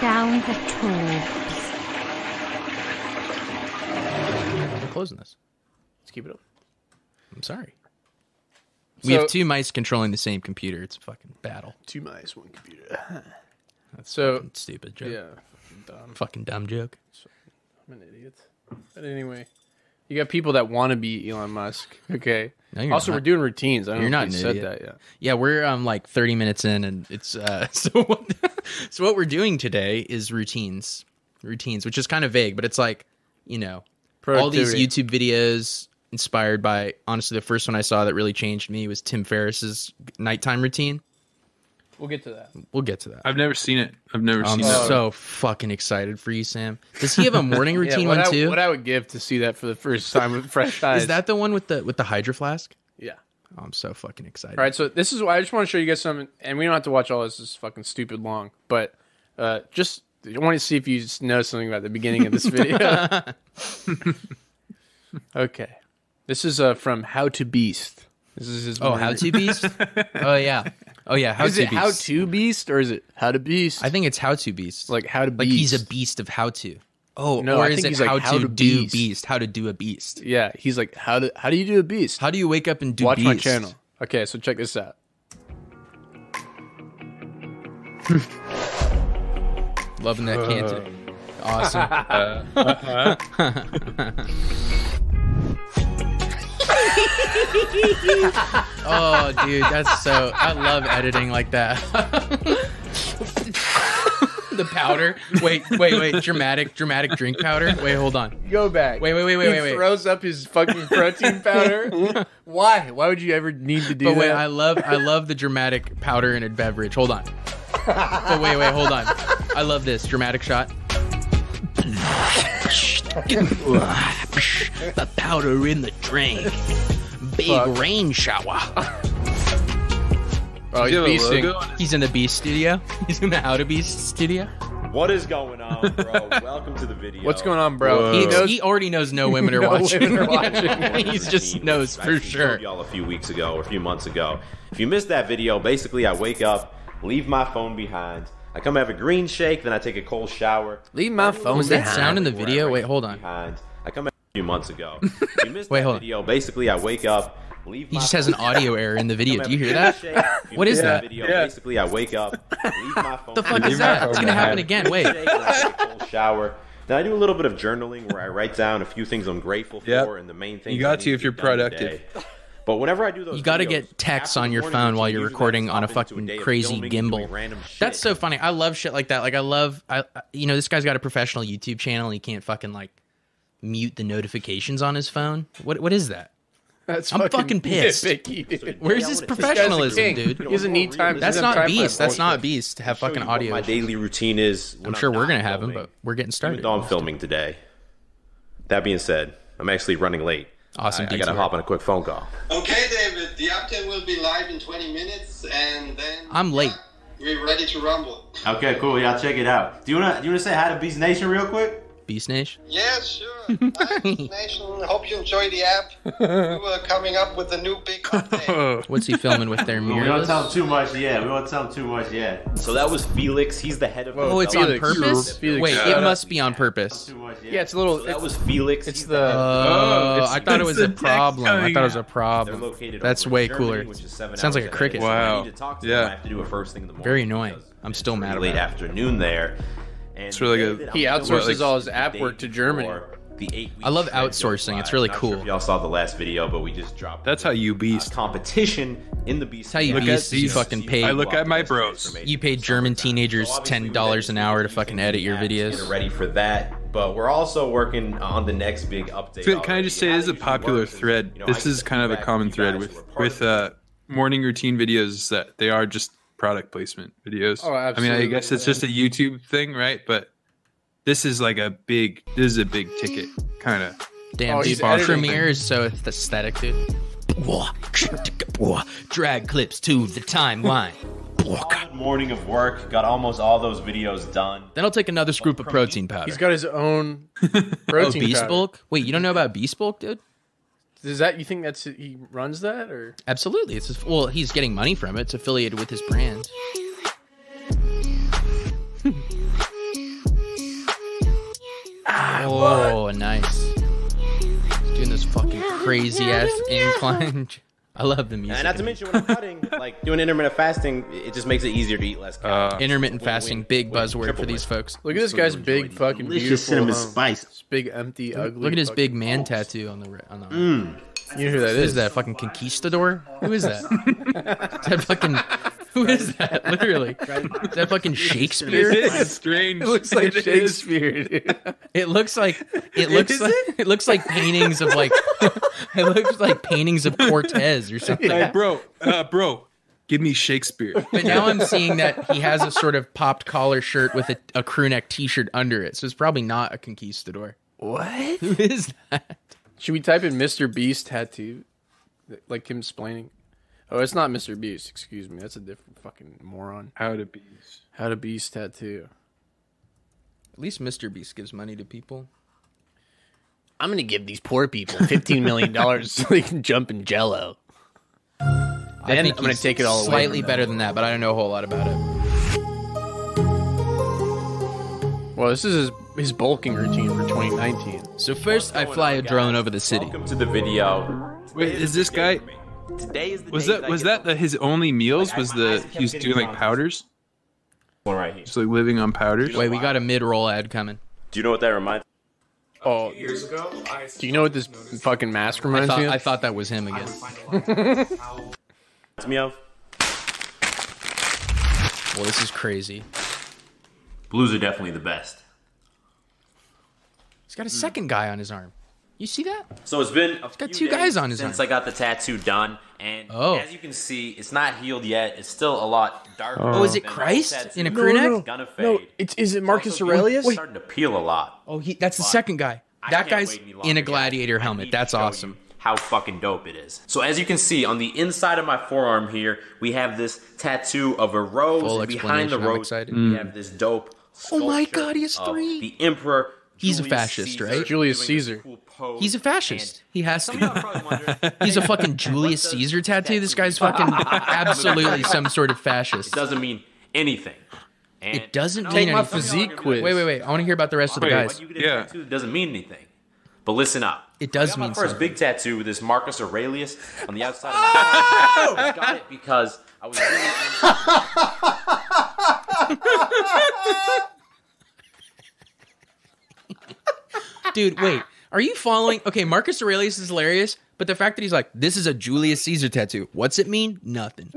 Down the tubes. We're closing this. Let's keep it up. I'm sorry. We have two mice controlling the same computer. It's a fucking battle. Two mice, one computer. That's so stupid joke. Yeah. Fucking dumb joke. I'm an idiot. But anyway, you got people that want to be Elon Musk. Okay. No, you're also, not. we're doing routines. I don't You're know not if an you said idiot. that yet. Yeah, we're like 30 minutes in, and it's so what we're doing today is routines, which is kind of vague, but it's like, you know, all these YouTube videos inspired by, honestly, the first one I saw that really changed me was Tim Ferriss's nighttime routine. We'll get to that. We'll get to that. I've never seen it. I'm so fucking excited for you, Sam. Does he have a morning routine one too? What I would give to see that for the first time with fresh eyes. Is that the one with the Hydro Flask? Yeah. Oh, I'm so fucking excited. All right, so this is why I just want to show you guys something, and we don't have to watch all this. This is fucking stupid long, but just I want to see if you just know something about the beginning of this video. Okay, this is from How to Beast. This is his. How to Beast? Oh yeah. Oh yeah. How is to it Beast? How to Beast or is it How to Beast? I think it's How to Beast. Like How to Beast. Like he's a beast of how to. Oh, no, or I is think it he's how like to do beast? How to do a beast? Yeah, he's like how do you do a beast? How do you wake up and do Watch beast? my channel. Okay, so check this out. Loving that canton. Awesome. Oh, dude, that's so. I love editing like that. The powder. Wait. Dramatic drink powder. Wait, hold on. Go back. Wait. He throws up his fucking protein powder. Why? Why would you ever need to do that? But wait, I love the dramatic powder in a beverage. Hold on. But wait, hold on. I love this dramatic shot. The powder in the drink. Big rain shower. Oh, he's beasting. He's in the Beast studio. He's in the How to Beast studio. What is going on, bro? Welcome to the video. What's going on, bro? He already knows no women are watching. He just knows for sure. Y'all a few weeks ago or a few months ago. If you missed that video, basically I wake up, leave my phone behind. I come have a green shake, then I take a cold shower. Leave my phone Was that sound in the video? Wait, hold on. I come a few months ago. If you missed Wait, that hold on. video, basically I wake up, leave He my just has an audio error in the video. Do you hear that? What is that? Video, basically I wake up, leave my phone. The fuck is that? It's gonna happen again. Wait. Shake, then I take a cold shower. Then I do a little bit of journaling where I write down a few things I'm grateful for and the main things. You got to if you're productive. But whenever I do those, You got to get texts on your phone while you're recording on a fucking crazy gimbal. That's so funny. I love shit like that. Like you know, this guy's got a professional YouTube channel and he can't fucking like mute the notifications on his phone. What is that? I'm fucking pissed. Where's his professionalism, dude? He doesn't need time. That's not Beast. That's not Beast to have fucking audio. My daily routine is. I'm sure we're gonna have him, but we're getting started. Even though I'm filming today. That being said, I'm actually running late. Awesome. I gotta hop on a quick phone call. Okay, David. The update will be live in 20 minutes, and then I'm late. We're ready to rumble. Okay, cool. Yeah, I'll check it out. Do you wanna say hi to Beast Nation real quick? Beast Nation? Yeah, sure. Hi, Beast Nation. Hope you enjoy the app. We were coming up with a new big update. What's he filming with their mirror? We don't tell him too much yet. So that was Felix. He's the head of. Oh, it's on purpose? Felix. Wait, it must be on purpose. Yeah, it's a little. So that was Felix. It's the. I thought it was a problem. I thought it was a They're problem. located That's over way in Germany, cooler. which is 7 Sounds like a hours cricket. ahead. So I Wow. need to talk to them. I have to do it first thing in the morning. Very annoying. because I'm still mad late about it. afternoon there. And It's really good. He outsources all his app work to Germany. I love outsourcing. It's really cool. Y'all saw the last video, but we just dropped. That's how you beast. Competition in the beast. That's how you Look beast. at You these- fucking paid. I look at my bros. You paid German teenagers $10 an hour to fucking edit your Get videos. ready for that. But we're also working on the next big update. Can I just say, this is a popular thread. This is kind of a common thread with morning routine videos, that they are just product placement videos. Oh, I mean, I absolutely. guess it's just a YouTube thing, right? But this is like a big ticket kind of. Damn, Oh, dude, he's editing Premiere is so aesthetic, dude. Drag clips to the timeline. Good morning of work. Got almost all those videos done. Then I'll take another scoop of protein powder. He's got his own Oh, protein Beast powder. Bulk? Wait, you don't know about Beast Bulk, dude? Is that you think that's he runs that or? Absolutely. Well, he's getting money from it. It's affiliated with his brand. Oh, nice. Doing this fucking crazy ass incline. I love the music. And not to mention when I'm cutting, like doing intermittent fasting, it just makes it easier to eat less calories. Intermittent fasting, big buzzword for these folks. Look at this guy's big fucking Delicious beautiful cinnamon home. spice. This big empty ugly. Look at his fucking big man house. tattoo on the You know who that Who is? is that? Fucking conquistador? Who is that? Is that fucking... Who is that? Literally. Is that fucking Shakespeare? It's strange. It looks like It is. Shakespeare, dude. It looks like it looks like paintings of like it looks like paintings of Cortez or something. Hey, bro, give me Shakespeare. But now I'm seeing that he has a sort of popped collar shirt with a crew neck T-shirt under it, so it's probably not a conquistador. What? Who is that? Should we type in Mr. Beast tattoo? Like him explaining. Oh, it's not Mr. Beast. Excuse me. That's a different fucking moron. How to be. How to Beast tattoo. At least Mr. Beast gives money to people. I'm gonna give these poor people $15 million so they can jump in Jello. I think I'm gonna he's take it all away slightly from them. better than that, but I don't know a whole lot about it. Well, this is his bulking routine for 2019. So first, I fly a drone over the city. Welcome to the video. Wait, is this guy? Today is the Was day that his only meals? Was he was doing like powders? one right here. Just like living on powders? Wait, we got a mid-roll ad coming. Do you know what that reminds? Oh, do you know what this fucking mask reminds me of? I thought that was him again. me of? Well, this is crazy. Blues are definitely the best. He's got a second guy on his arm. You see that? So it's been got two guys on his Since arm. I got the tattoo done, and Oh. as you can see, it's not healed yet. It's still a lot darker. Oh, is it than Christ most in a tattoos. crew neck? It's gonna fade. Is it Marcus Also, Aurelius? it's starting to peel a lot. Oh, that's the second guy. That can't guy's wait any longer, in a guys. gladiator I helmet. need to That's show awesome. you how fucking dope it is. So as you can see on the inside of my forearm here, we have this tattoo of a rose, Full and behind the explanation. I'm rose excited. we have this dope. Oh my sculpture God, he has of 3. The Emperor. He's a Julius fascist, Caesar right? Julius doing this Caesar. cool pose. He's a fascist. He has Some of y'all to. probably wonder, He's a fucking Julius what does Caesar tattoo. This guy's tattoo fucking absolutely some sort of fascist. It doesn't mean anything. And It doesn't I know mean some of anything. y'all are Physique gonna be quiz. like, Wait. I want to hear about the rest of the Wait, guys. "Why you get a Yeah. tattoo that doesn't mean anything." But listen up. It does I got my mean first something. big tattoo with this Marcus Aurelius on the outside of my arm. I got it because I was really Dude, wait. Are you following? Okay, Marcus Aurelius is hilarious, but the fact that he's like, this is a Julius Caesar tattoo. What's it mean? Nothing.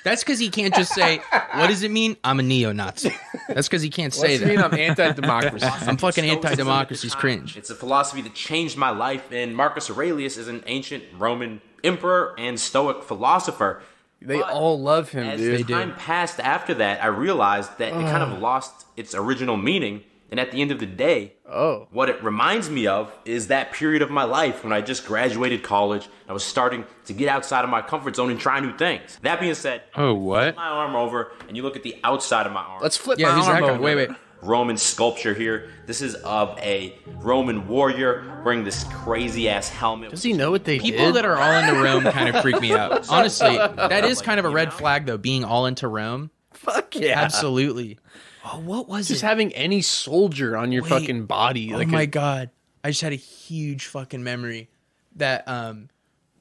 That's because he can't just say, what does it mean? I'm a neo-Nazi. That's because he can't say What's it mean? that. I'm anti-democracy. I'm fucking anti-democracy's cringe. It's a philosophy that changed my life, and Marcus Aurelius is an ancient Roman emperor and Stoic philosopher. They But all love him, as dude. time passed after that, I realized that it kind of lost its original meaning. And at the end of the day, what it reminds me of is that period of my life when I just graduated college. I was starting to get outside of my comfort zone and try new things. That being said, Oh, what? flip my arm over and you look at the outside of my arm. Let's flip Yeah, my who's that arm guy? over. Wait. Roman sculpture here. This is of a Roman warrior wearing this crazy ass helmet. Does he know what they People did? that are all into Rome kind of freak me out. Honestly, that is kind of a red flag, though, being all into Rome. Fuck yeah. Absolutely. Oh, what was Just it? having any soldier on your Wait. fucking body. Oh Like my God. I just had a huge fucking memory. That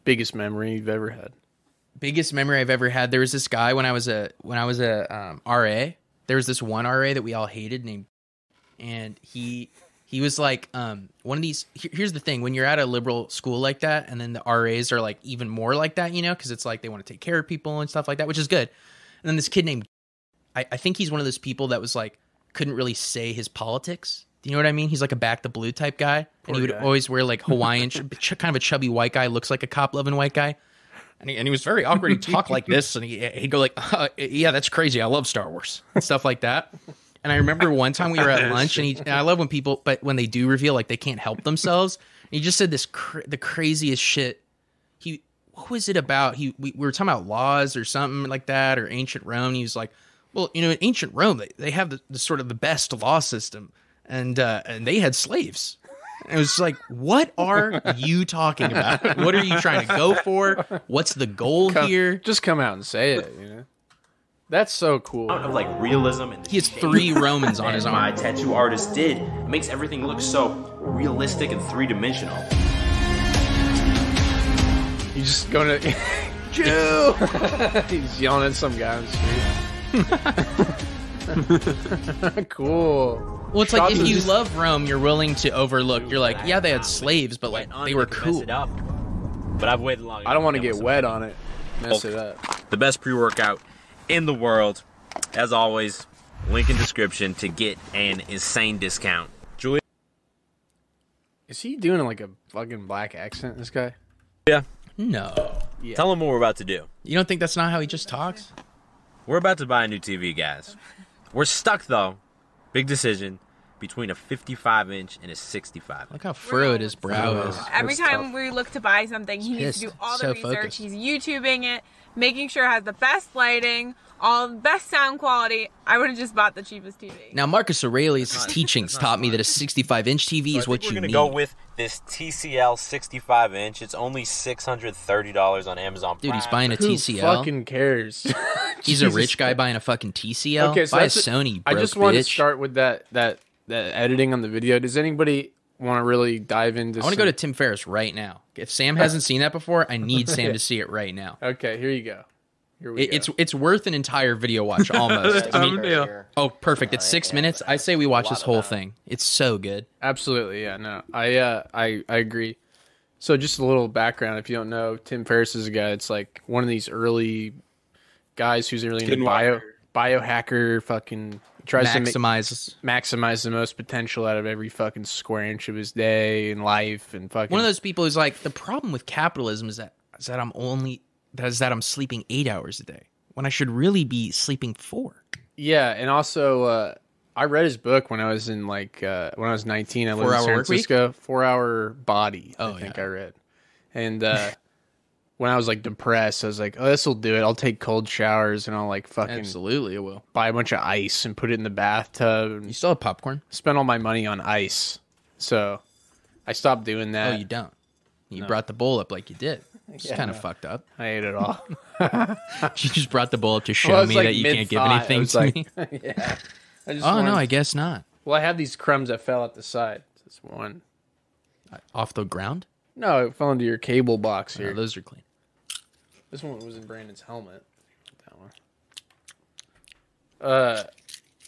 biggest memory you've ever had. biggest memory I've ever had. There was this guy when I was a RA. There was this one RA that we all hated named, and he was like one of these. Here's the thing: when you're at a liberal school like that, and then the RAs are like even more like that, you know, because it's like they want to take care of people and stuff like that, which is good. And then this kid named, I think he's one of those people that was like couldn't really say his politics. Do you know what I mean? He's like a back the blue type guy, and he would guy. always wear like Hawaiian, kind of a chubby white guy, looks like a cop loving white guy. And he was very awkward. He'd talk like this, and he'd go like, yeah, that's crazy. I love Star Wars. And stuff like that. And I remember one time we were at lunch, and I love when people, but when they do reveal, like, they can't help themselves. And he just said this, the craziest shit. What was it about? We were talking about laws or something like that, or ancient Rome. He was like, well, you know, in ancient Rome, they have the sort of the best law system, and they had slaves. And it was like, what are you talking about? What are you trying to go for? What's the goal here? Just come out and say it, you know? That's so cool. Of like realism and He has 3 Romans on his arm. My tattoo artist did. It makes everything look so realistic and 3-dimensional. He's just going to Jew. He's yelling at some guy on the street. Cool. Well, it's like if you love Rome, you're willing to overlook. You're like, yeah, they had slaves, but like they were cool. But I've waited long. I don't want to get wet on it. Mess it up. The best pre-workout in the world. As always, link in description to get an insane discount. Julia? Is he doing like a fucking black accent, this guy? Yeah. No. Yeah. Tell him what we're about to do. You don't think that's not how he just talks? We're about to buy a new TV, guys. We're stuck, though. Big decision between a 55-inch and a 65. Look how furrowed his brow is. Every time we look to buy something, he needs to do all the research. Focused. He's YouTubing it, making sure it has the best lighting, all the best sound quality. I would have just bought the cheapest TV. Now, Marcus Aurelius' teachings taught me that a 65-inch TV is what you need. We're going to go with this TCL 65-inch. It's only $630 on Amazon Prime. Dude, he's buying a Who TCL. fucking cares? He's a rich guy buying a fucking TCL. Okay, so buy a that's Sony, I broke just want to bitch. start with that editing on the video. Does anybody want to really dive into? I want to go to Tim Ferriss right now. If Sam hasn't seen that before, I need Sam to see it right now. Okay, here you go. Here we go. It's worth an entire video watch almost. I mean, oh, perfect. It's 6 minutes. I say we watch this whole thing. It's so good. Absolutely, yeah. No, I agree. So just a little background, if you don't know, Tim Ferriss is a guy. It's like one of these early guys who's really into biohacker. Fucking tries to maximize the most potential out of every fucking square inch of his day and life, and fucking one of those people who's like, the problem with capitalism is that I'm sleeping 8 hours a day when I should really be sleeping 4. Yeah, and also I read his book when I was in when I was 19. I lived in San Francisco. 4 Hour Body. I think I read, and when I was like depressed, I was like, oh, this will do it. I'll take cold showers and I'll like fucking absolutely it will buy a bunch of ice and put it in the bathtub. And you still have popcorn? Spend all my money on ice, so I stopped doing that. Oh, you don't. You brought the bowl up like you did. It's kind of fucked up. I ate it all. You just brought the bowl up to show me that you can't give anything to me. Yeah. No, I guess not. Well, I have these crumbs that fell at the side. This one. Off the ground? No, it fell into your cable box here. No, those are clean. This one was in Brandon's helmet. That one.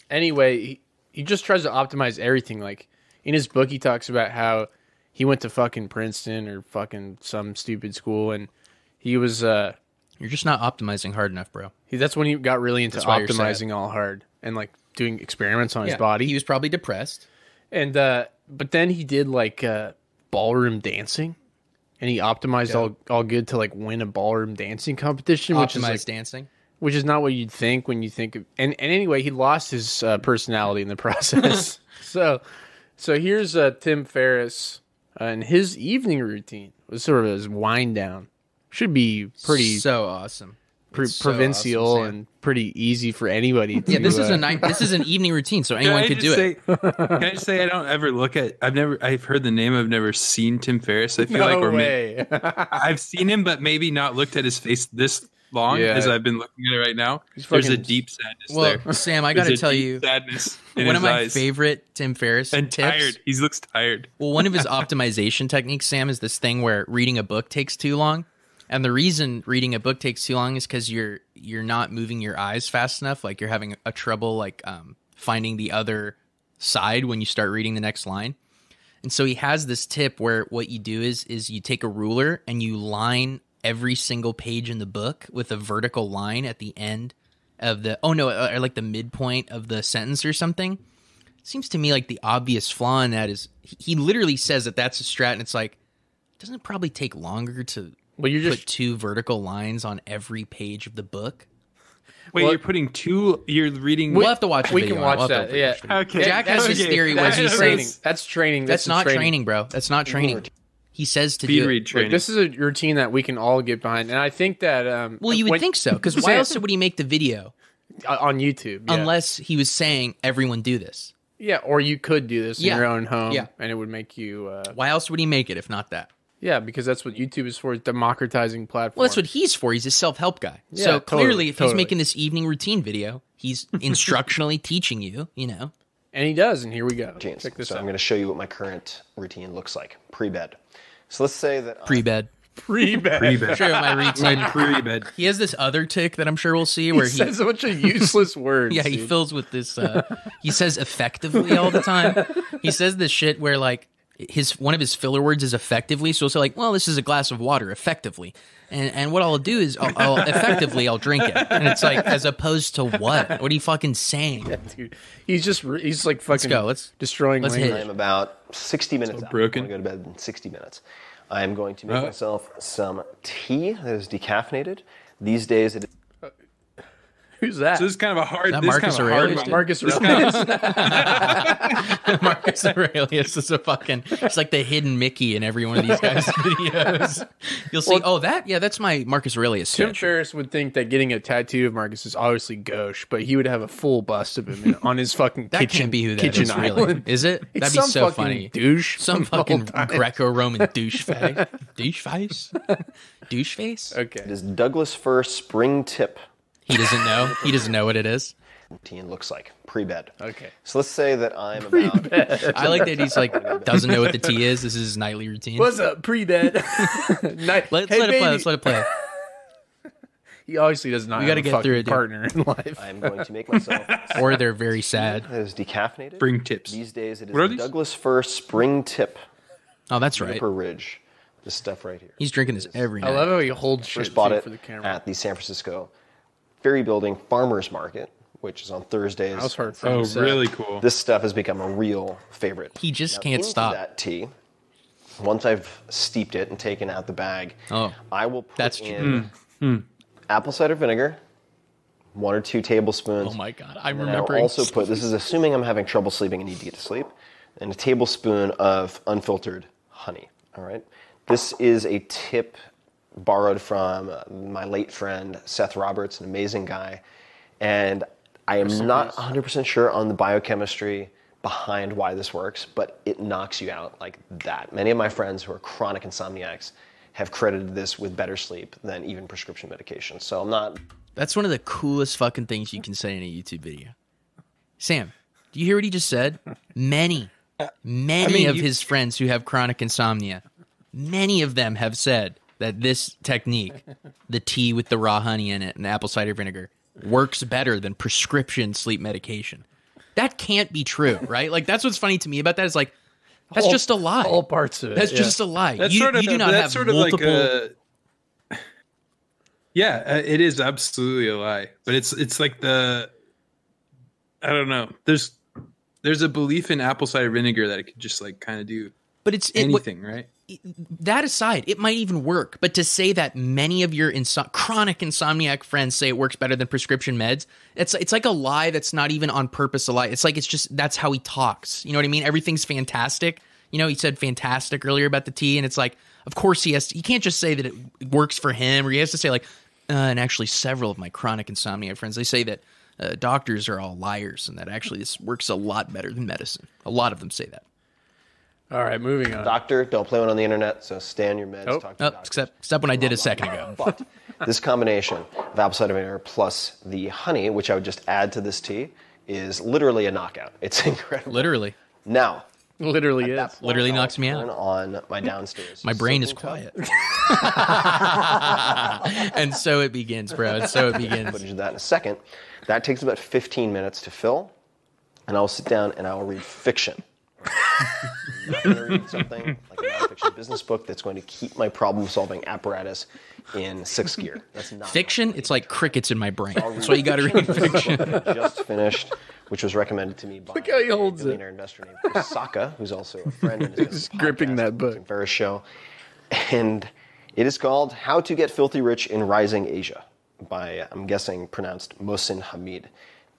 Anyway, he just tries to optimize everything. Like, in his book, he talks about how he went to fucking Princeton or fucking some stupid school, and he was you're just not optimizing hard enough, bro. That's when he got really into optimizing all hard and like doing experiments on his body. He was probably depressed. And but then he did like ballroom dancing, and he optimized all good to like win a ballroom dancing competition, which is like dancing. Which is not what you'd think when you think of, and anyway, he lost his personality in the process. So here's Tim Ferriss and his evening routine was sort of his wind down. Should be pretty awesome, provincial awesome, and pretty easy for anybody. To, this is this is an evening routine, so anyone could do it. Can I just say I don't ever look at? I've heard the name. I've never seen Tim Ferriss. I feel I've seen him, but maybe not looked at his face this long as I've been looking at it right now. There's a deep sadness there. Sam, I got to tell you, sadness one of my favorite Tim Ferriss and tips. Tired. He looks tired. Well, one of his optimization techniques, Sam, is this thing where reading a book takes too long. And the reason reading a book takes too long is because you're not moving your eyes fast enough. Like you're having a trouble like finding the other side when you start reading the next line. And so he has this tip where what you do is you take a ruler and you line every single page in the book with a vertical line at the end of the or like the midpoint of the sentence or something. It seems to me like the obvious flaw in that is he literally says that that's a strat, and it's like, doesn't it probably take longer to put 2 vertical lines on every page of the book? Wait, you're putting 2. You're reading. We'll have to watch. We can watch that. Yeah. Okay. Jack has his theory where he says that's training. That's not training, bro. That's not training. He says to do it. Like, this is a routine that we can all get behind, and I think that. Well, you would think so, because why else would he make the video on YouTube? Yeah. Unless he was saying everyone do this. Yeah, or you could do this in your own home, and it would make you. Why else would he make it if not that? Yeah, because that's what YouTube is for, democratizing platform. Well, that's what he's for. He's a self-help guy. Yeah, so clearly, if he's totally. making this evening routine video, he's instructionally teaching you, you know. And he does, and here we go. Routines. Check this so out. I'm going to show you what my current routine looks like pre-bed. So let's say that Pre-bed. Pre-bed. Pre-bed. Show you my routine. My pre-bed. He has this other tick that I'm sure we'll see where He says a bunch of useless words. Yeah, he dude. fills with this. He says effectively all the time. He says this shit where like one of his filler words is effectively. So he'll say like, well, this is a glass of water effectively, and what I'll do is I'll effectively I'll drink it, and it's like as opposed to what? What are you fucking saying? Yeah, dude. He's like fucking. Let's go. Let's destroying. let's language. hit it. I'm about 60 minutes out. broken. I'm going to go to bed in 60 minutes. I'm going to make myself some tea that is decaffeinated. These days, it Who's that? So this is kind of a hard. Is that This is Marcus kind of a hard Aurelius, one. dude? Marcus This Aurelius. kind of- Marcus Aurelius is a fucking. It's like the hidden Mickey in every one of these guys' videos. You'll see. That's my Marcus Aurelius. Tim sketch. Ferriss would think that getting a tattoo of Marcus is obviously gauche, but he would have a full bust of him on his fucking That kitchen. can't be who that kitchen is, really. island. Is it? It's That'd be some so fucking funny. douche. Some from the fucking old times. Greco-Roman douche face. Douche face. Douche face. Okay. is Douglas fir spring tip He doesn't know. He doesn't know what it is. routine looks like pre-bed. Okay. So let's say that I'm about I like that he's like doesn't know what the tea is. This is his nightly routine. What's up, pre-bed? Let's let it play. Let's let it play. He obviously does not We have gotta a get fucking through it, dude. partner in life. I'm going to make myself Or they're very sad. that is decaffeinated. Spring tips. These days, it is What are the these? Douglas fir spring tip Oh, that's right. Juniper Ridge. This stuff right here. He's drinking this every I night. love how he holds shit First bought too it for the camera. at the San Francisco Ferry Building Farmers Market, which is on Thursdays. That was hard for Oh, him to say. really cool. This stuff has become a real favorite. He just Now, can't into stop. that tea. Once I've steeped it and taken out the bag, I will put that's in apple cider vinegar, 1 or 2 tablespoons. Oh my god, I'm And I'll remembering. also put, this is assuming I'm having trouble sleeping and need to get to sleep, and a tablespoon of unfiltered honey. All right. This is a tip borrowed from my late friend Seth Roberts, an amazing guy, and I am not 100% sure on the biochemistry behind why this works, but it knocks you out like that. Many of my friends who are chronic insomniacs have credited this with better sleep than even prescription medication. So I'm not. That's one of the coolest fucking things you can say in a YouTube video. Sam, do you hear what he just said? Many of his friends who have chronic insomnia, many of them have said that this technique, the tea with the raw honey in it and apple cider vinegar, works better than prescription sleep medication. That can't be true, right? Like, that's what's funny to me about that is like, that's just a lie. All parts of it. That's yeah. just a lie. That's You sort of do not that's have sort of multiple. like it is absolutely a lie. But it's like I don't know. There's a belief in apple cider vinegar that it could just like kind of do But it's anything, right? That aside, it might even work. But to say that many of your chronic insomniac friends say it works better than prescription meds, it's like a lie that's not even on purpose a lie. It's like it's just that's how he talks. You know what I mean? Everything's fantastic. You know, he said fantastic earlier about the tea, and it's like, of course he can't just say that it works for him, or he has to say like, and actually several of my chronic insomnia friends, they say that doctors are all liars and that actually this works a lot better than medicine. A lot of them say that. All right, moving on. Doctor, don't play one on the internet, so stay on your meds. Talk to your doctor. Except when I did a second ago. But this combination of apple cider vinegar plus the honey, which I would just add to this tea, is literally a knockout. It's incredible. Literally. Now, Literally is. Literally knocks me turn out. on my downstairs. My brain is soaking quiet. cup. And so it begins, bro. And so it begins. Footage of that in a second. That takes about 15 minutes to fill, and I'll sit down and I'll read fiction. I'm not going to read something like a nonfiction business book that's going to keep my problem-solving apparatus in 6th gear. That's not Fiction, it's like crickets in my brain. That's why you got to read fiction. Just finished, which was recommended to me by Look how he holds a billionaire investor named Chris Sacca, who's also a friend and is gripping that book. Tim Ferriss show, and it is called "How to Get Filthy Rich in Rising Asia" by, I'm guessing, pronounced Mohsin Hamid.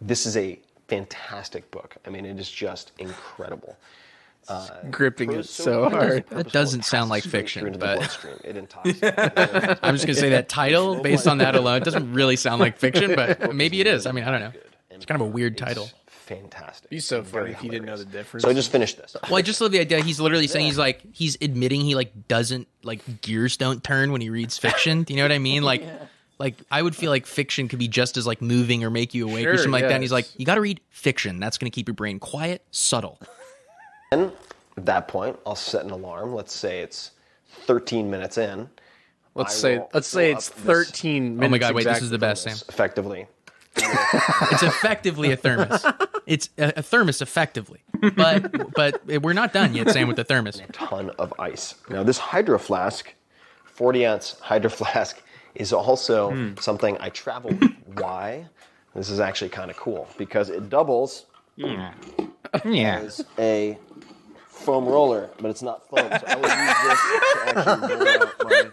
This is a fantastic book. I mean, it is just incredible. Gripping it so hard. That doesn't sound like fiction, but it intoxicates. I'm just going to say that title, based on that alone, it doesn't really sound like fiction, but maybe it is. I mean, I don't know. It's kind of a weird title. fantastic. He's so funny if he didn't know the difference. So I just finished this. Well, I just love the idea. He's literally saying he's admitting he like doesn't like gears don't turn when he reads fiction. Do you know what I mean? Like, like I would feel like fiction could be just as like moving or make you awake or something like that. And he's like, you got to read fiction. That's going to keep your brain quiet, subtle. And at that point, I'll set an alarm. Let's say it's 13 minutes in. Let's say it's 13 minutes. Oh my God! Wait, exactly. This is the best, Sam. Effectively. It's effectively a thermos. It's a thermos, effectively. But we're not done yet, Sam, with the thermos. A ton of ice. Now, this hydro flask, 40 ounce hydro flask, is also something I travel with. Why? This is actually kind of cool because it doubles as a foam roller, but it's not foam. So I would use this to actually roll out my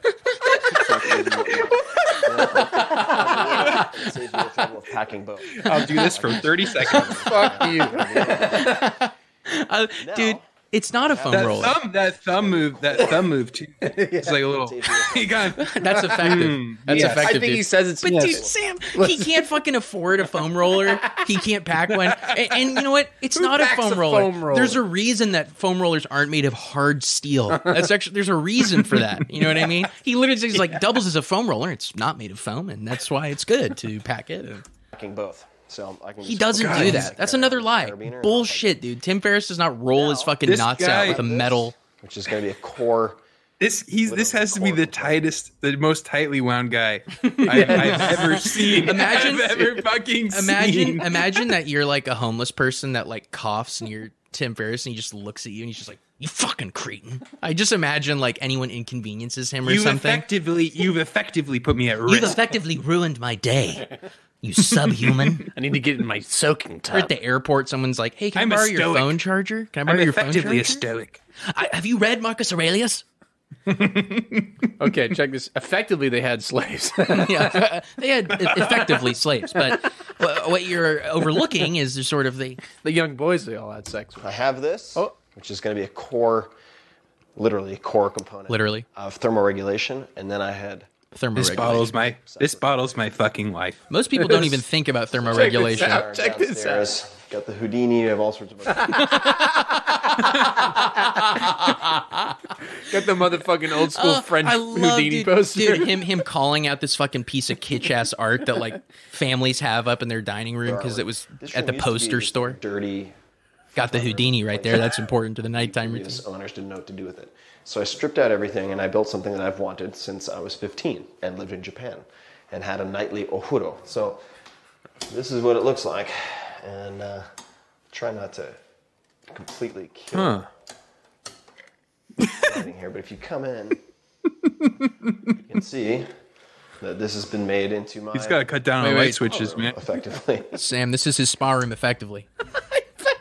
it saves me the trouble of packing both. I'll do this for 30 seconds. Fuck you. Dude, it's not a foam roller. That thumb move too. It's like a little. He got. That's effective. That's effective. I think dude. he says it's. But dude, Sam, he can't fucking afford a foam roller. He can't pack one. And you know what? It's not a foam roller. There's a reason that foam rollers aren't made of hard steel. That's actually there's a reason for that. You know what I mean? He literally says like doubles as a foam roller. It's not made of foam, and that's why it's good to pack it. Packing both. So I can He doesn't do that. That's another lie. Bullshit, dude. Tim Ferriss does not roll his fucking nuts out with a metal. Which is going to be a core. This has to be the most tightly wound guy I've ever seen. Imagine that you're like a homeless person that like coughs and you're Tim Ferriss and he just looks at you and he's just like, you fucking cretin. I just imagine like anyone inconveniences him or something. You've effectively put me at risk. You've effectively ruined my day. You subhuman. I need to get in my soaking tub. Or at the airport, someone's like, hey, can I borrow your phone charger? Can I borrow your phone charger? I'm effectively a stoic. Have you read Marcus Aurelius? Okay, check this. Effectively, they had slaves. Yeah, they had effectively slaves. But what you're overlooking is the sort of the young boys they all had sex with. I have this, which is going to be a core, literally a core component of thermoregulation. And then I had thermoregulation. This bottle's my fucking life. Most people don't even think about thermoregulation. Check this out. Got the Houdini. I have all sorts of. Got the motherfucking old school French Houdini poster. Dude, him calling out this fucking piece of kitsch ass art that like families have up in their dining room because it was at the poster store. Dirty. Got the Houdini right there. That's important to the nighttime routine. Owners didn't know what to do with it. So I stripped out everything and I built something that I've wanted since I was 15 and lived in Japan and had a nightly ohuro. So this is what it looks like. And try not to completely kill lighting here, but if you come in, you can see that this has been made into my... He's got to cut down on light switches, man. Effectively. Sam, this is his spa room, effectively.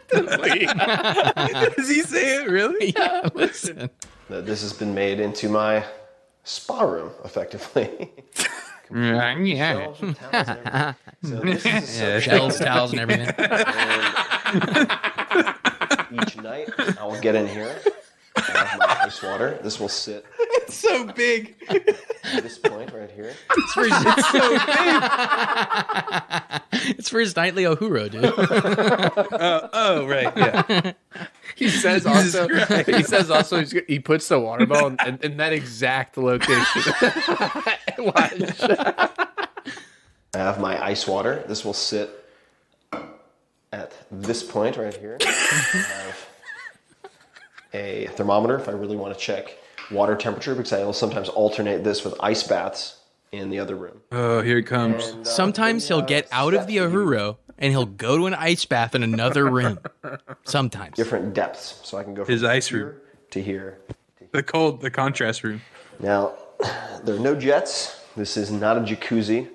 Does he say it, really? Yeah, listen. That this has been made into my spa room, effectively. Yeah. Shells, towels, and everything. And each night, I will get in here. I have my ice water. This will sit. It's so big. At this point right here. It's for his nightly ohuro, dude. Oh, right. Yeah. He says also he puts the water bottle in that exact location. Watch. I have my ice water. This will sit at this point right here. I have a thermometer if I really want to check water temperature because I will sometimes alternate this with ice baths in the other room. Oh, here it comes. And, sometimes he'll get out of the ohuro and he'll go to an ice bath in another room. Sometimes. Different depths. So I can go from his ice room to here. The contrast room. Now, there are no jets. This is not a jacuzzi.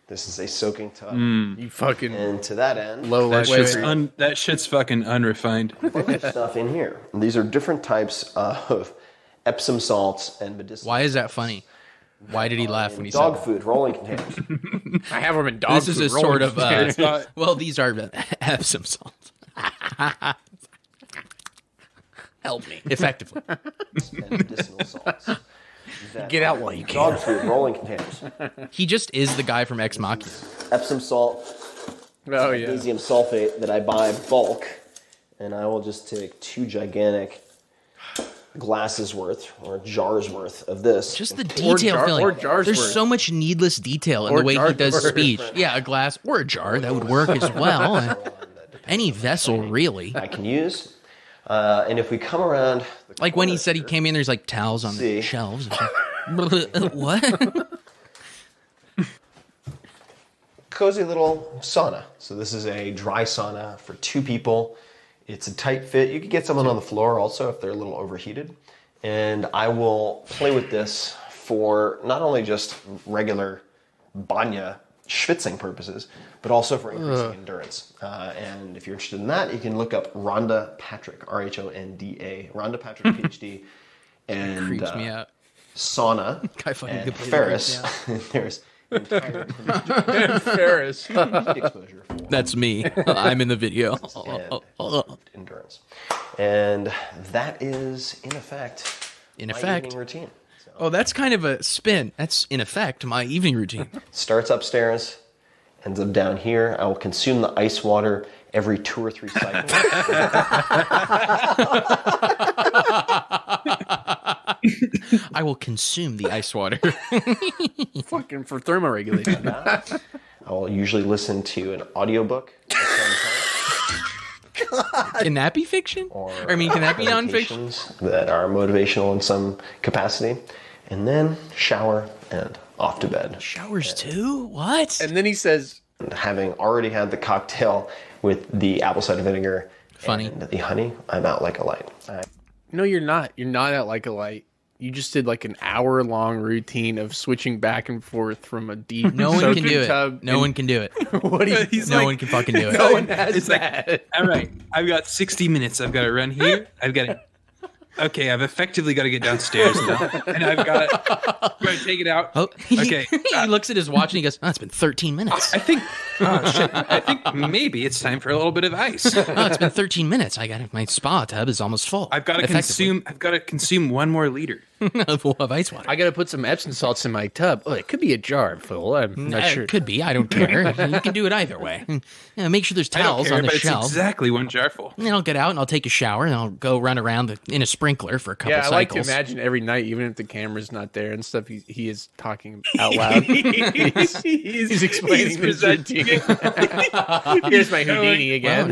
This is a soaking tub. You fucking... And to that end... That shit's fucking unrefined. Stuff in here. And these are different types of Epsom salts and medicinal... Why is that funny? Why did he laugh when he said that? Dog food, rolling containers. I have them in dog food. This is a sort of... well, these are Epsom salts. Help me. Effectively. And medicinal salts. Get out while you can. Dog food, rolling containers. He just is the guy from Ex Machina. Epsom salt magnesium sulfate that I buy bulk, and I will just take 2 gigantic glasses worth or jars worth of this. Just the detail filling. There's so much needless detail in the way he does speech. Yeah, a glass or a jar, that would work as well. Any vessel, really. I can use. And if we come around... Like when he said he came in, there's like towels on the shelves. What? Cozy little sauna. So this is a dry sauna for 2 people. It's a tight fit. You could get someone on the floor also if they're a little overheated. And I will play with this for not only just regular banya schwitzing purposes, but also for increasing endurance. And if you're interested in that, you can look up Rhonda Patrick, R-H-O-N-D-A, Rhonda Patrick, PhD, and creeps me out. Sauna and Ferris. There's entire Ferris. exposure for That's me. I'm in the video. endurance. And that is, in effect, my evening routine. So. Oh, that's kind of a spin. That's, in effect, my evening routine. Starts upstairs, ends up down here. I will consume the ice water every 2 or 3 cycles. I will consume the ice water. Fucking for thermoregulation. I will usually listen to an audiobook. Can that be fiction? Can that be nonfiction? That are motivational in some capacity. And then shower and off to bed. Showers too? What? And then he says... Having already had the cocktail with the apple cider vinegar and the honey, I'm out like a light. No, you're not. You're not out like a light. You just did like an hour-long routine of switching back and forth from a deep No one can do tub. it. No one can do it. What do you? No one can fucking do it. No one has that. Like, all right, I've got 60 minutes. I've got to run here. I've got to... Okay, I've effectively got to get downstairs now. And I've got to take it out. Oh, okay. He looks at his watch and he goes, it's been 13 minutes. I think maybe it's time for a little bit of ice. It's been 13 minutes. My spa tub is almost full. I've got to consume 1 more liter of ice water. I got to put some Epsom salts in my tub. Oh, it could be a jar full. I'm not sure. It could be. I don't care. You can do it either way. Make sure there's towels on the shelf. It's exactly 1 jar full. And then I'll get out and I'll take a shower and I'll go run around in a sprinkler for a couple cycles. I like to imagine every night, even if the camera's not there and stuff, he is talking out loud. he's explaining his routine. Here's my Houdini again.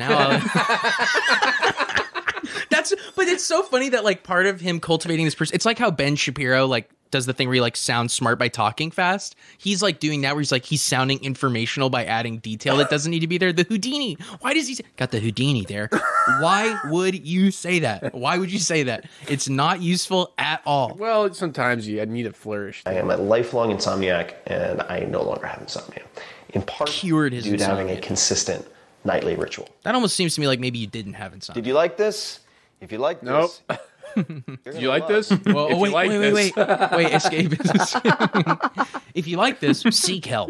But it's so funny that like part of him cultivating this person, it's like how Ben Shapiro like does the thing where he like sounds smart by talking fast. He's like doing that where he's sounding informational by adding detail that doesn't need to be there. The Houdini. Why does he got the Houdini there? Why would you say that? Why would you say that? It's not useful at all. Well, sometimes you need a flourish. I am a lifelong insomniac and I no longer have insomnia. In part cured his due to having a consistent nightly ritual. That almost seems to me like maybe you didn't have insomnia. Did you like this? If you like this, do you like this? Well, wait, escapism. If you like this, seek help.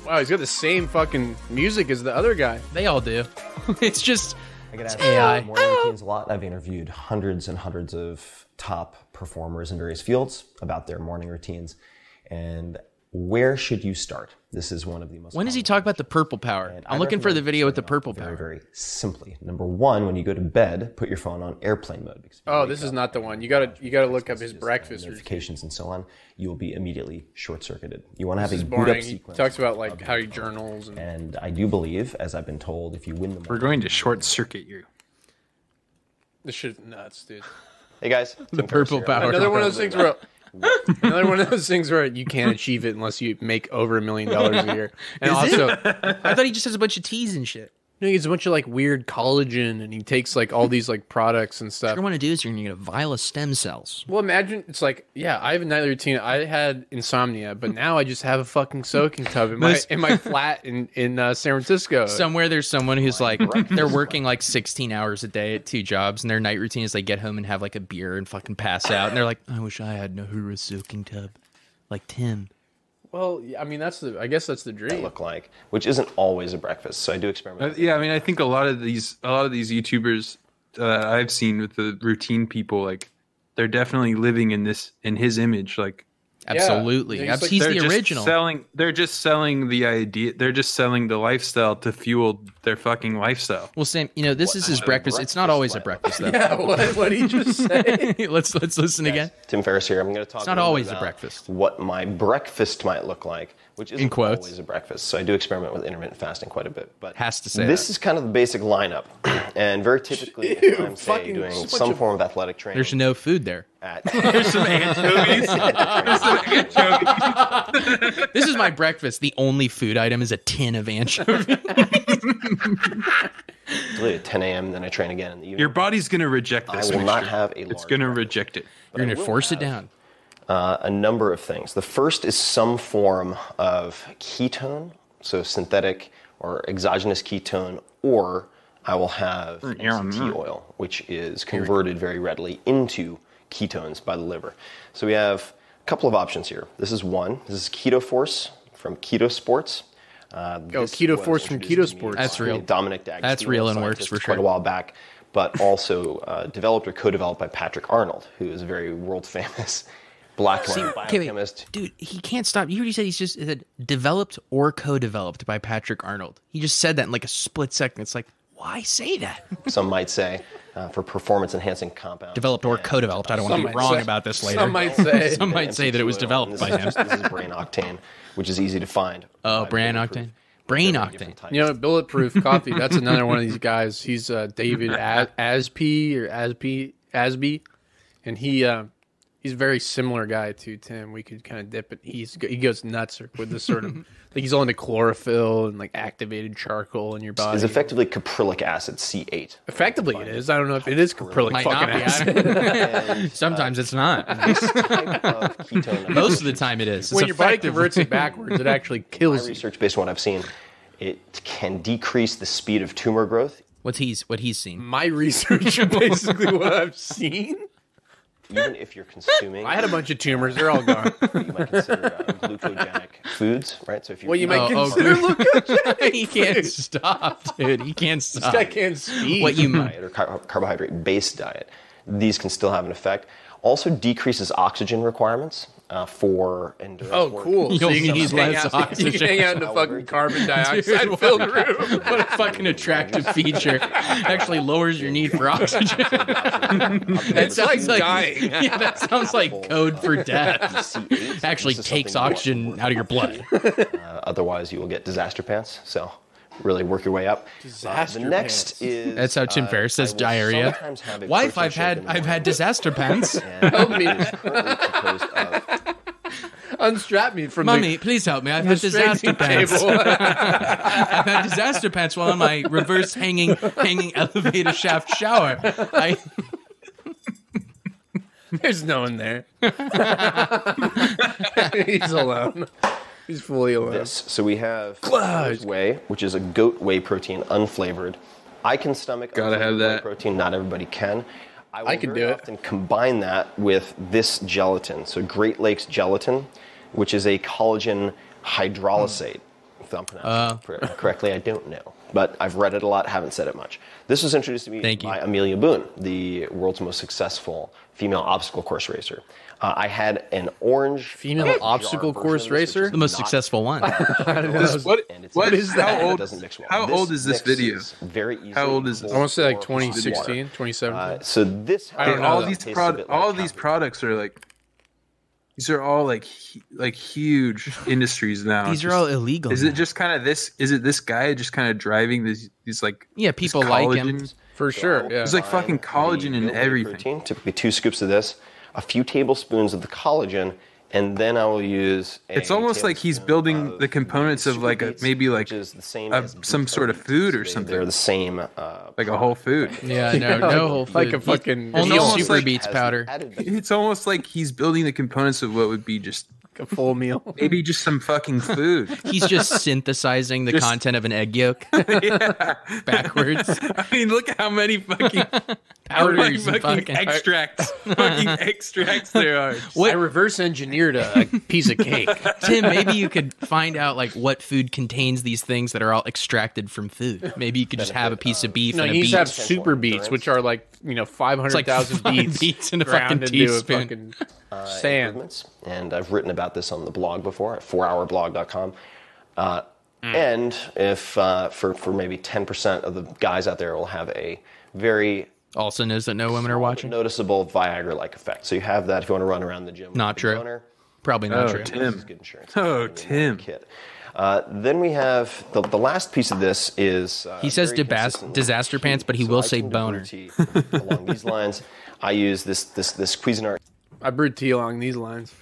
Wow, he's got the same fucking music as the other guy. They all do. It's just I get asked AI. Morning routines a lot. I've interviewed hundreds and hundreds of top performers in various fields about their morning routines. And where should you start? This is one of the most... When does he talk about the purple power? I'm looking for the video with the purple power. Very simply. Number 1, when you go to bed, put your phone on airplane mode. Oh, this is not the one. You gotta look up his breakfast notifications and so on. You will be immediately short-circuited. You want to have a boot up sequence. He talks about like how he journals. And I do believe, as I've been told, if you win the morning... We're going to short-circuit you. This shit is nuts, dude. Hey guys. The purple power. Another one of those things where... Another one of those things where you can't achieve it unless you make over $1 million a year. And also, I thought he just has a bunch of teas and shit. No, he gets a bunch of like weird collagen, and he takes like all these like products and stuff. What you want to do is you're going to get a vial of stem cells. Well, imagine it's like, yeah, I have a nightly routine. I had insomnia, but now I just have a fucking soaking tub in my flat in San Francisco. Somewhere there's someone who's like, they're working like 16 hours a day at 2 jobs, and their night routine is they get home and have like a beer and fucking pass out, and they're like, I wish I had Nahura's soaking tub, like Tim. Well, I mean, I guess that's the dream. Look like, which isn't always a breakfast. So I do experiment. Yeah, I mean, I think a lot of these YouTubers I've seen with the routine people, like they're definitely living in his image. Like Absolutely. Yeah. He's the original. They're just selling the idea. They're just selling the lifestyle to fuel their fucking lifestyle. Well, Sam, this is his breakfast. It's not always a breakfast, though. Yeah, what did he just say? Let's listen again. Tim Ferriss here. I'm going to talk. It's not always a breakfast. What my breakfast might look like, which isn't always a breakfast. So I do experiment with intermittent fasting quite a bit. But has to say this is kind of the basic lineup, and very typically, if I'm say doing some form of athletic training. There's no food there. There's some anchovies. This is my breakfast. The only food item is a tin of anchovies. At 10 a.m. Then I train again in the evening. Your body's going to reject this. I will not have a. It's going to reject it. You're going to force it down. A number of things. The first is some form of ketone, so synthetic or exogenous ketone, or I will have MCT oil, which is converted very readily into ketones by the liver. So we have a couple of options here. This is one. This is Keto Force from Keto Sports. Keto Force from Keto Sports. That's real. Dominic Dag. That's real and works for sure. Quite a while back, but also developed or co-developed by Patrick Arnold, who is a very world famous black biochemist. Dude, he can't stop. You already said he's just developed or co-developed by Patrick Arnold. He just said that in like a split second. It's like, why say that? Some might say for performance-enhancing compounds. Developed or co-developed. I don't want to be wrong about this later. Some might say. Some might say that it was developed by him. This is brain octane, which is easy to find. Oh, brain octane. Brain octane. Bulletproof coffee. That's another one of these guys. He's David Asby, and he's a very similar guy to Tim. We could kind of dip it. He goes nuts with this sort of like he's all into chlorophyll and like activated charcoal in your body. It's effectively caprylic acid, C8. Effectively, it is. I don't know if it is caprylic fucking acid. Sometimes it's not. This type of ketone, most of the time it is. When your body converts it backwards, it actually kills you. Research based on what I've seen, it can decrease the speed of tumor growth. What he's seen. My research is basically what I've seen. Even if you're consuming, I had a bunch of tumors; they're all gone. You might consider glucogenic foods, right? So if you might consider glucogenic, he can't stop, dude. He can't stop. This guy can't speak. What you might or carbohydrate-based diet, these can still have an effect. Also decreases oxygen requirements for endurance. Oh, cool! So you can use less oxygen. You can hang out in a fucking carbon dioxide filled room. What a fucking attractive feature! Actually lowers your need for oxygen. That sounds like dying. Yeah, that sounds like code for death. Actually takes oxygen out of your blood. Otherwise, you will get disaster pants. So. Really work your way up. Disaster the next is that's how Tim Ferriss says diarrhea. Wife, I've had disaster pants. Help me. Unstrap me from Mummy, please help me. I've had disaster pants. I've had disaster pants while in my reverse hanging elevator shaft shower. There's no one there. He's alone. He's fully alone. So we have whey, which is a goat whey protein, unflavored. I can stomach gotta have that protein. Not everybody can. I can do it. And combine that with this gelatin. So Great Lakes gelatin, which is a collagen hydrolysate. If I'm pronouncing it correctly, I don't know. But I've read it a lot, haven't said it much. This was introduced to me by Amelia Boone, the world's most successsul female obstacle course racer. I had an orange female obstacle course racer, the most successful one. What is that? How old is this video? Very easy. How old is this? I want to say like 2016, 2017. So this, I don't know. All these products are like. These are all like huge industries now. These are all illegal. Is it just kind of this? Is it this guy just kind of driving these like? Yeah, people like him for sure. Yeah. There's like fucking collagen in everything. Protein, typically 2 scoops of this, a few tablespoons of the collagen, and then I will use. It's almost like he's building the components of like some sort of food or something. They're the same, like a whole food. Yeah, no whole food. Like a fucking super beats powder. It's almost like he's building the components of what would be just a full meal. Maybe just some fucking food. He's just synthesizing the content of an egg yolk backwards. I mean, look at how many fucking powders and fucking extracts. Fucking extracts there are. I reverse engineered a piece of cake. Tim, maybe you could find out like what food contains these things that are all extracted from food. Maybe you could just have a piece of beef. No, and you a just beet. have super beets, which are like 500,000 beets in a fucking teaspoon. Sand. And I've written about this on the blog before at 4hourblog.com. And if for maybe 10% of the guys out there will have a very also knows that no women are watching. Noticeable Viagra-like effect. So you have that if you want to run around the gym. Not true. Boner. Probably not true. Tim. Good insurance. Tim. Kit. Then we have the last piece of this is he says disaster pants, but he will say boner. Along these lines, I use this Cuisinart. I brewed tea along these lines.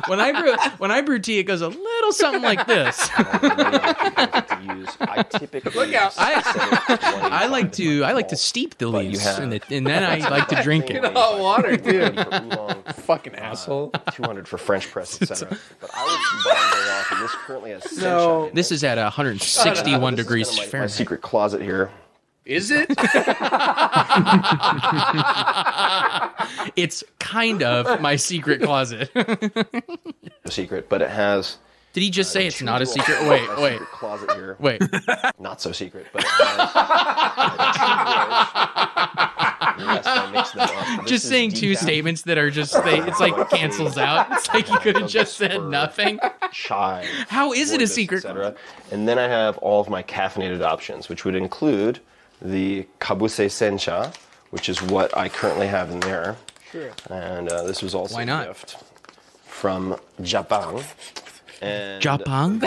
When I brew tea, it goes a little something like this. I typically look out. I like to steep the leaves and then I like to drink it. Hot water, dude. Fucking asshole. 200 for French press, etc. But I would combine very often. This currently has sunshine. This is at 161 degrees This is Fahrenheit. my secret closet here. Is it? It's kind of my secret closet. Secret, but it has. Did he just say it's not a secret? Wait. Secret closet here. Wait. Not so secret, but it has. Yes, I mix them up. Just saying two statements that are just it's like cancels out. It's like you could have just said nothing. Chai. How is it a secret? And then I have all of my caffeinated options, which would include the Kabuse Sencha, which is what I currently have in there. Sure. And this was also Why not? a gift from Japan. And Japan?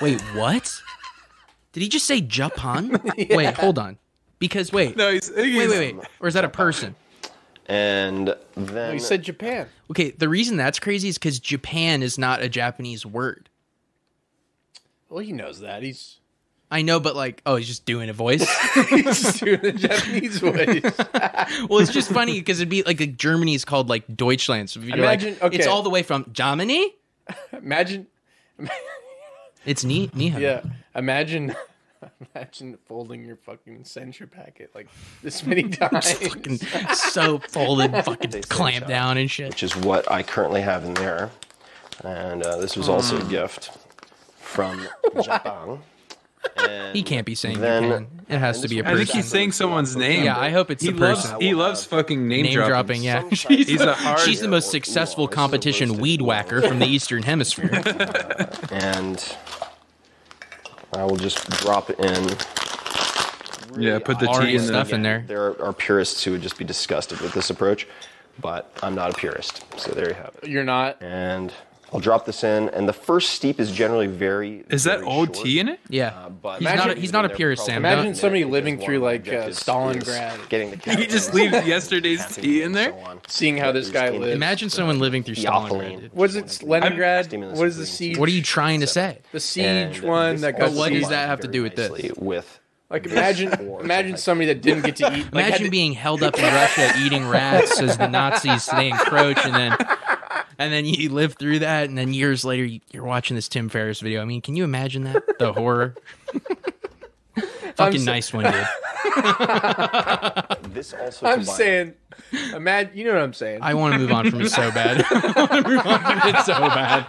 Wait, what? Did he just say Japan? Yeah. Wait, hold on. Because wait. No, wait. Or is that a person? And then No, he said Japan. Okay, the reason that's crazy is because Japan is not a Japanese word. Well, he knows that. I know, but like, he's just doing a voice. He's just doing a Japanese voice. Well, it's just funny because it'd be like Germany's called like Deutschland. So Imagine, like, it's all the way from Germany. Imagine. It's Niha. Yeah. Imagine folding your fucking Sencha packet like this many times. Fucking so folded, fucking clamped down and shit. which is what I currently have in there. And this was also a gift from Japan. And He can't be saying Japan. It has to be a I person. think he's saying someone's name. Yeah, I hope it's he a person. He loves fucking name dropping. Yeah. She's She's the most successful competition weed whacker from the Eastern Hemisphere. And I will just drop it in. Yeah, put the Already tea in stuff in there. There are purists who would just be disgusted with this approach, but I'm not a purist, so there you have it. You're not. And I'll drop this in, and the first steep is generally very. Is that very old short. Uh, tea in it? Yeah. But He's not a purist, Sam. Imagine Don't- somebody living through like Stalingrad, Getting the He just leaves yesterday's tea in there? seeing how this guy lives. Imagine someone living through Stalingrad. Theophylline. dude. Was it Leningrad? What is the siege? What are you trying to say? The siege And one this that got But also what does sieged? that have to do with this? nicely With Like imagine somebody that didn't get to eat. Like, Imagine being held up in Russia eating rats as the Nazis they encroach, and then you live through that, and then years later you're watching this Tim Ferriss video. I mean, can you imagine that? The horror. Fucking nice one, dude. this also. I'm combined- saying, imagine. You know what I'm saying? I want to move on from it so bad. I want to move on from it so bad.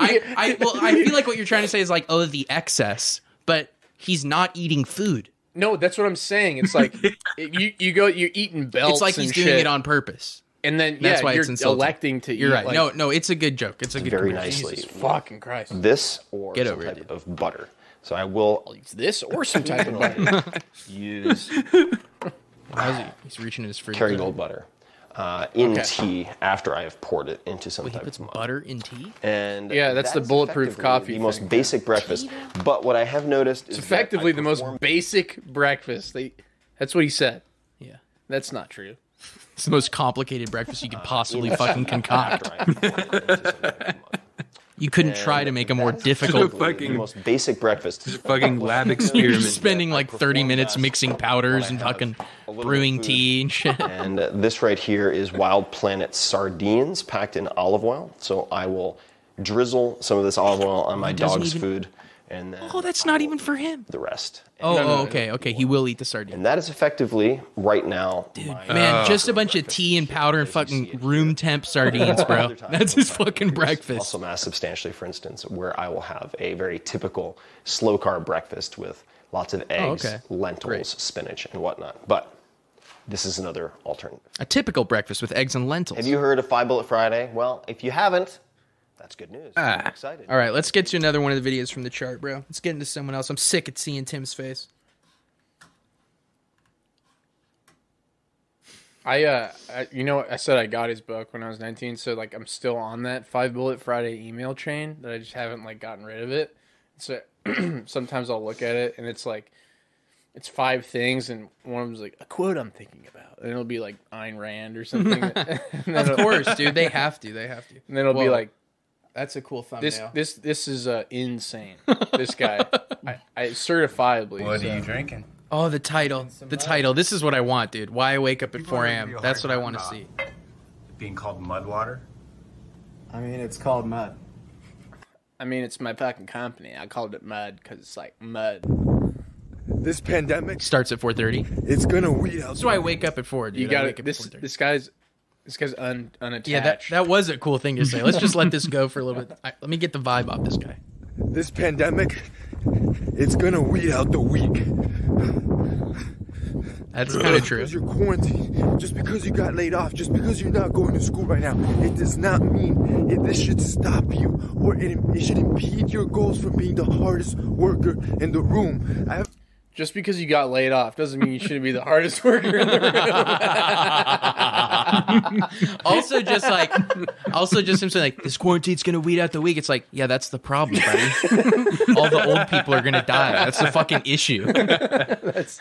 I feel like what you're trying to say is like, the excess, but he's not eating food. No, that's what I'm saying. It's like you're eating belts. It's like he's and doing shit, it on purpose. and then That's why you're it's insulting. electing to. You're eat, right. Like, No, it's a good joke. It's a good very comparison. nicely. Jesus fucking Christ. This or Get some over it, type of butter. So I will It's this or some type of butter. use How's he? He's reaching in his fridge. Kerrygold butter in tea after I have poured it into some Wait, he type puts of mud. butter in tea? And Yeah, that's the bulletproof effectively coffee The most thing. basic breakfast. But what I have noticed is It's effectively that the I most perform basic breakfast. That's what he said. Yeah. That's not true. It's the most complicated breakfast you could possibly fucking concoct. after I have poured it into some type of mud. You couldn't try to make a more difficult. The most basic breakfast. Fucking lab You're experiment. spending like 30 minutes mixing powders and fucking brewing tea and shit. And this right here is Wild Planet sardines packed in olive oil. So I will drizzle some of this olive oil on my doesn't dog's even- food and then that's not even for him. The rest. Okay. He will eat the sardine. And that is effectively right now. Dude, man, just a bunch of tea and powder and fucking room temp sardines, bro. That's his fucking breakfast. Also mass substantially, for instance, where I will have a very typical slow carb breakfast with lots of eggs, lentils, spinach, and whatnot. But this is another alternative. A typical breakfast with eggs and lentils. Have you heard of 5 Bullet Friday? Well, if you haven't, that's good news. I'm excited. All right, let's get to another one of the videos from the chart, bro. Let's get into someone else. I'm sick of seeing Tim's face. I said I got his book when I was 19, so like I'm still on that 5 Bullet Friday email chain that I just haven't like gotten rid of it. So sometimes I'll look at it and it's like it's 5 things and one of them's like a quote I'm thinking about, and it'll be like Ayn Rand or something. Of course, dude, they have to. And then it'll be like, that's a cool thumbnail. This is insane. This guy, I certifiably. What are you drinking? Oh, the title. The title. This is what I want, dude. Why I wake up at 4 a.m. That's what I want to see. Being called mud water? I mean, it's called mud. I mean, it's my fucking company. I called it mud because it's like mud. This pandemic starts at 4:30. It's gonna weed out. That's why I wake up at 4, dude. You got it. This guy's unattached. Yeah, that was a cool thing to say. Let's just let this go for a little bit. Let me get the vibe off this guy. This pandemic, it's gonna weed out the weak. That's kind of true. Because you're quarantined, just because you got laid off, just because you're not going to school right now, it does not mean this should stop you or it should impede your goals from being the hardest worker in the room. Just because you got laid off doesn't mean you shouldn't be the hardest worker in the room. also just him saying like, this quarantine's gonna weed out the weak. It's like, yeah, that's the problem, buddy. All the old people are gonna die. That's the fucking issue. That's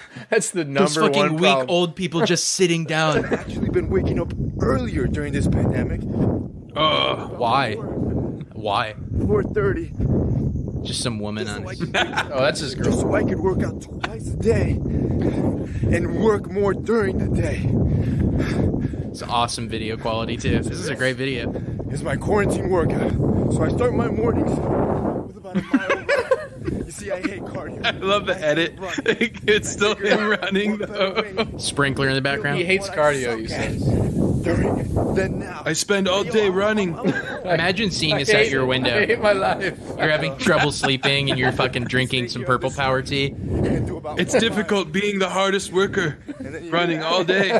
the number Those fucking one weak problem. old people just sitting down. I've actually been waking up earlier during this pandemic. Why? 4:30. Just some woman on it. Oh, that's his girl. Just so I could work out twice a day and work more during the day. It's awesome video quality too. This is a great video. It's my quarantine workout. So I start my mornings with about a mile run. You see, I hate cardio. I love the edit. It's still him running though. Sprinkler in the background. He hates cardio, you said. I spend all day running. Imagine seeing this at your window. I hate my life. You're having trouble sleeping and you're fucking drinking some purple power tea. It's difficult being the hardest worker, running all day.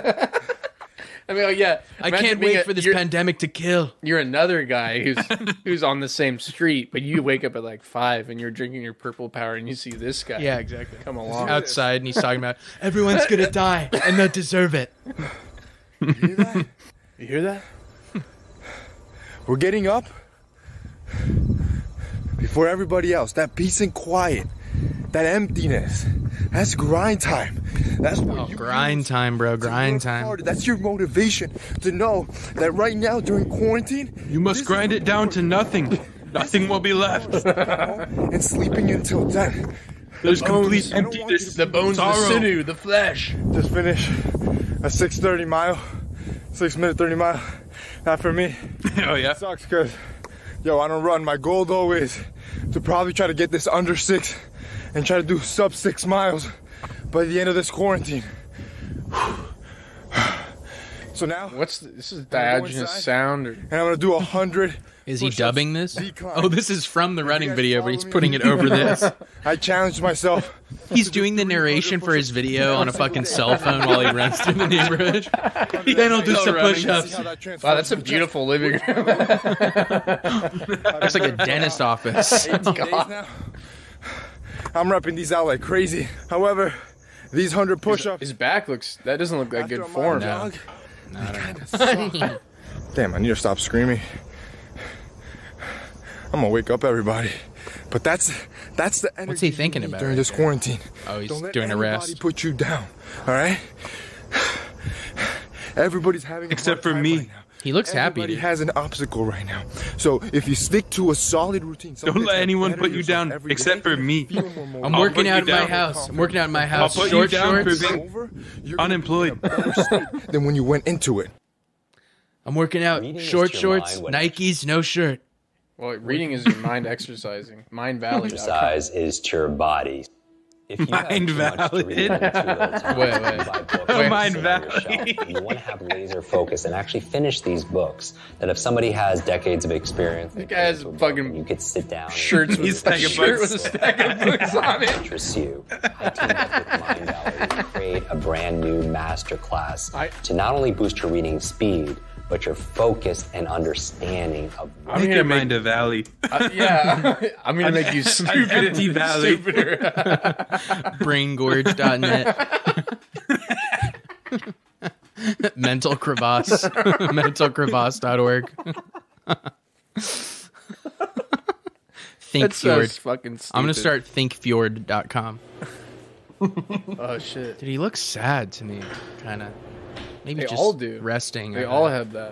I mean, yeah. I can't wait for this pandemic to kill. You're another guy who's on the same street, but you wake up at like 5 and you're drinking your purple power and you see this guy. Yeah, exactly. Come along. Outside and he's talking about everyone's gonna die and they deserve it. You hear that? You hear that? We're getting up before everybody else. That peace and quiet, that emptiness, that's grind time. That's what grind time, bro. Grind time. Harder. That's your motivation to know that right now during quarantine, you must grind it down to nothing. Nothing will be left. And sleeping until 10. There's complete emptiness. The bones, sorrow. the sinew, the flesh. Just finish a 6:30 mile, 6-minute 30 mile. Not for me. Oh yeah. It sucks because, yo, I don't run. My goal though is to probably try to get this under 6 and try to do sub 6 miles by the end of this quarantine. So now, this is Diogenes sound, and I'm gonna do 100. Is he dubbing this? Oh, this is from the running video, but he's putting it over this. I challenged myself. He's doing the narration for his video on a fucking cell phone while he runs through the neighborhood. Then I'll do some push-ups. Wow, that's a beautiful living room. Looks like a dentist office. I'm repping these out like crazy. However, these 100 push-ups. His back that doesn't look like good form. No. Damn, I need to stop screaming. I'm gonna wake up everybody. But that's the energy. What's he thinking about during this quarantine? Oh, he's Don't let doing a rest. anybody put you down. All right? Everybody's having except for me. Right now. He looks happy. Everybody has an obstacle right now. So if you stick to a solid routine, don't let anyone put you down except for me. I'm working out in my house. I'm working out in my house. I'll put you down for being unemployed. Than when you went into it. I'm working out. Short shorts, Nikes, no shirt. Well, reading is your mind exercising. Mind Valley. Exercise is to your body. If you Mind Valley. wait. Mind Valley. You want to have laser focus and actually finish these books. That if somebody has decades of experience, the guy has fucking you could sit down. Shirts with a stack of books on it. Interests you. I teamed up with Mind Valley to create a brand new master class to not only boost your reading speed, but your focus and understanding of. I'm gonna mind a valley. Yeah, I'm gonna make you stupid. Empty valley. Braingorge.net. Mental crevasse. Mentalcrevasse.org. Think Fjord. Fucking stupid. I'm gonna start thinkfjord.com. Oh shit. Dude, he looks sad to me, kind of. Maybe They just all do. resting. They all have that.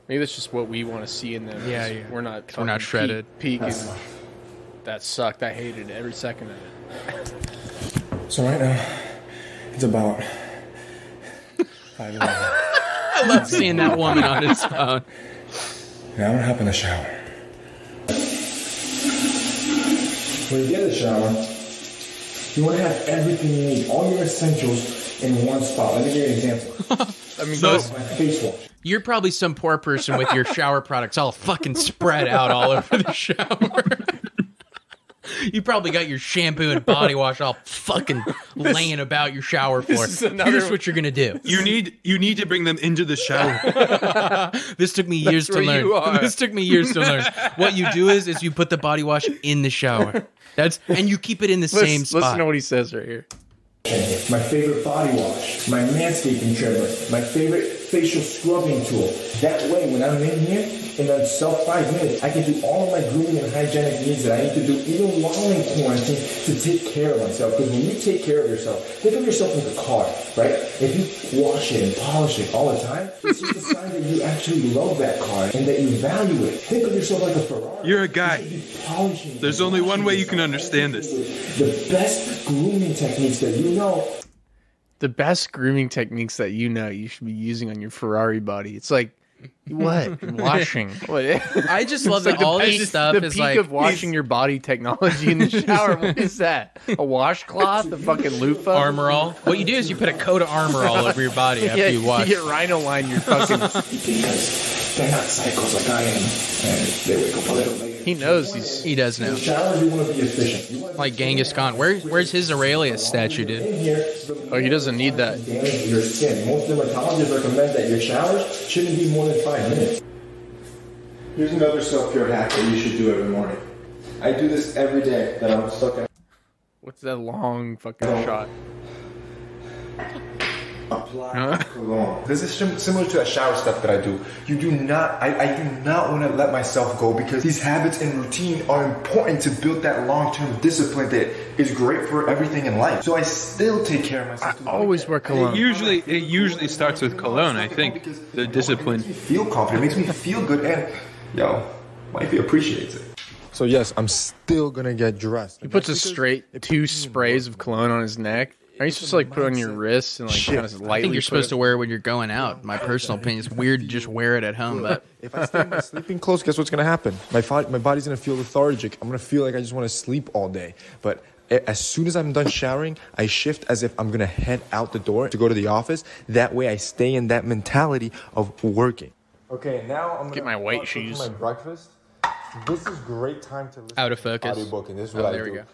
Maybe that's just what we want to see in them. Yeah, yeah. We're not. We're not shredded. Peaking. That sucked. I hated every second of it. So right now, it's about 5:11. I love seeing that woman on his phone. Now I'm gonna hop in the shower. When you get in the shower, you want to have everything you need, all your essentials in one spot. Let me give you an example. I mean, my face wash. You're probably some poor person with your shower products all fucking spread out all over the shower. You probably got your shampoo and body wash all fucking laying about your shower floor. Here's what you're gonna do. You need to bring them into the shower. This took me years to learn. This took me years to learn. What you do is you put the body wash in the shower. And you keep it in the same spot. Listen to what he says right here. My favorite body wash, my manscaping trimmer, my favorite facial scrubbing tool. That way, when I'm in here, in a self 5 minutes, I can do all of my grooming and hygienic needs that I need to do, even while in quarantine, to take care of myself. Because when you take care of yourself, think of yourself like a car, right? If you wash it and polish it all the time, it's just a sign that you actually love that car and that you value it. Think of yourself like a Ferrari. You're a guy. There's only one way you can understand this. The best grooming techniques that you know. The best grooming techniques that you know you should be using on your Ferrari body. It's like, what? Washing. What? I just love that all this stuff the is peak like of washing your body technology in the shower. What is that? A washcloth? A fucking loofah? Armor All. What you do is you put a coat of Armor All over your body after you wash. You get rhino line your fucking. Because they're not psychos like I am, and they wake up a little later. He knows he does know. Shower, you want to be efficient. Like Genghis Khan. Where's his Aurelius statue, dude? Oh, he doesn't need that. Damage your skin. Most dermatologists recommend that your showers shouldn't be more than 5 minutes. Here's another self-care hack that you should do every morning. I do this every day that I'm stuck in. What's that long fucking shot? Apply cologne. This is similar to that shower stuff that I do. You do not, I do not want to let myself go because these habits and routine are important to build that long-term discipline that is great for everything in life. So I still take care of myself. I always wear cologne. It usually starts with cologne, I think. The discipline. It makes me feel confident. It makes me feel good, and wifey appreciates it. So yes, I'm still gonna get dressed. He puts a straight 2 sprays of cologne on his neck. Are you supposed to like put it on your wrists and like kind of lightly? I think you're supposed to wear it when you're going out. My personal opinion, it's weird to just wear it at home. But if I stay in my sleeping clothes, guess what's gonna happen? My body's gonna feel lethargic. I'm gonna feel like I just want to sleep all day. But as soon as I'm done showering, I shift as if I'm gonna head out the door to go to the office. That way, I stay in that mentality of working. Okay, now I'm gonna get my white shoes. My breakfast. This is great time to listen out of focus. To audiobook, and this is what I do. There we go.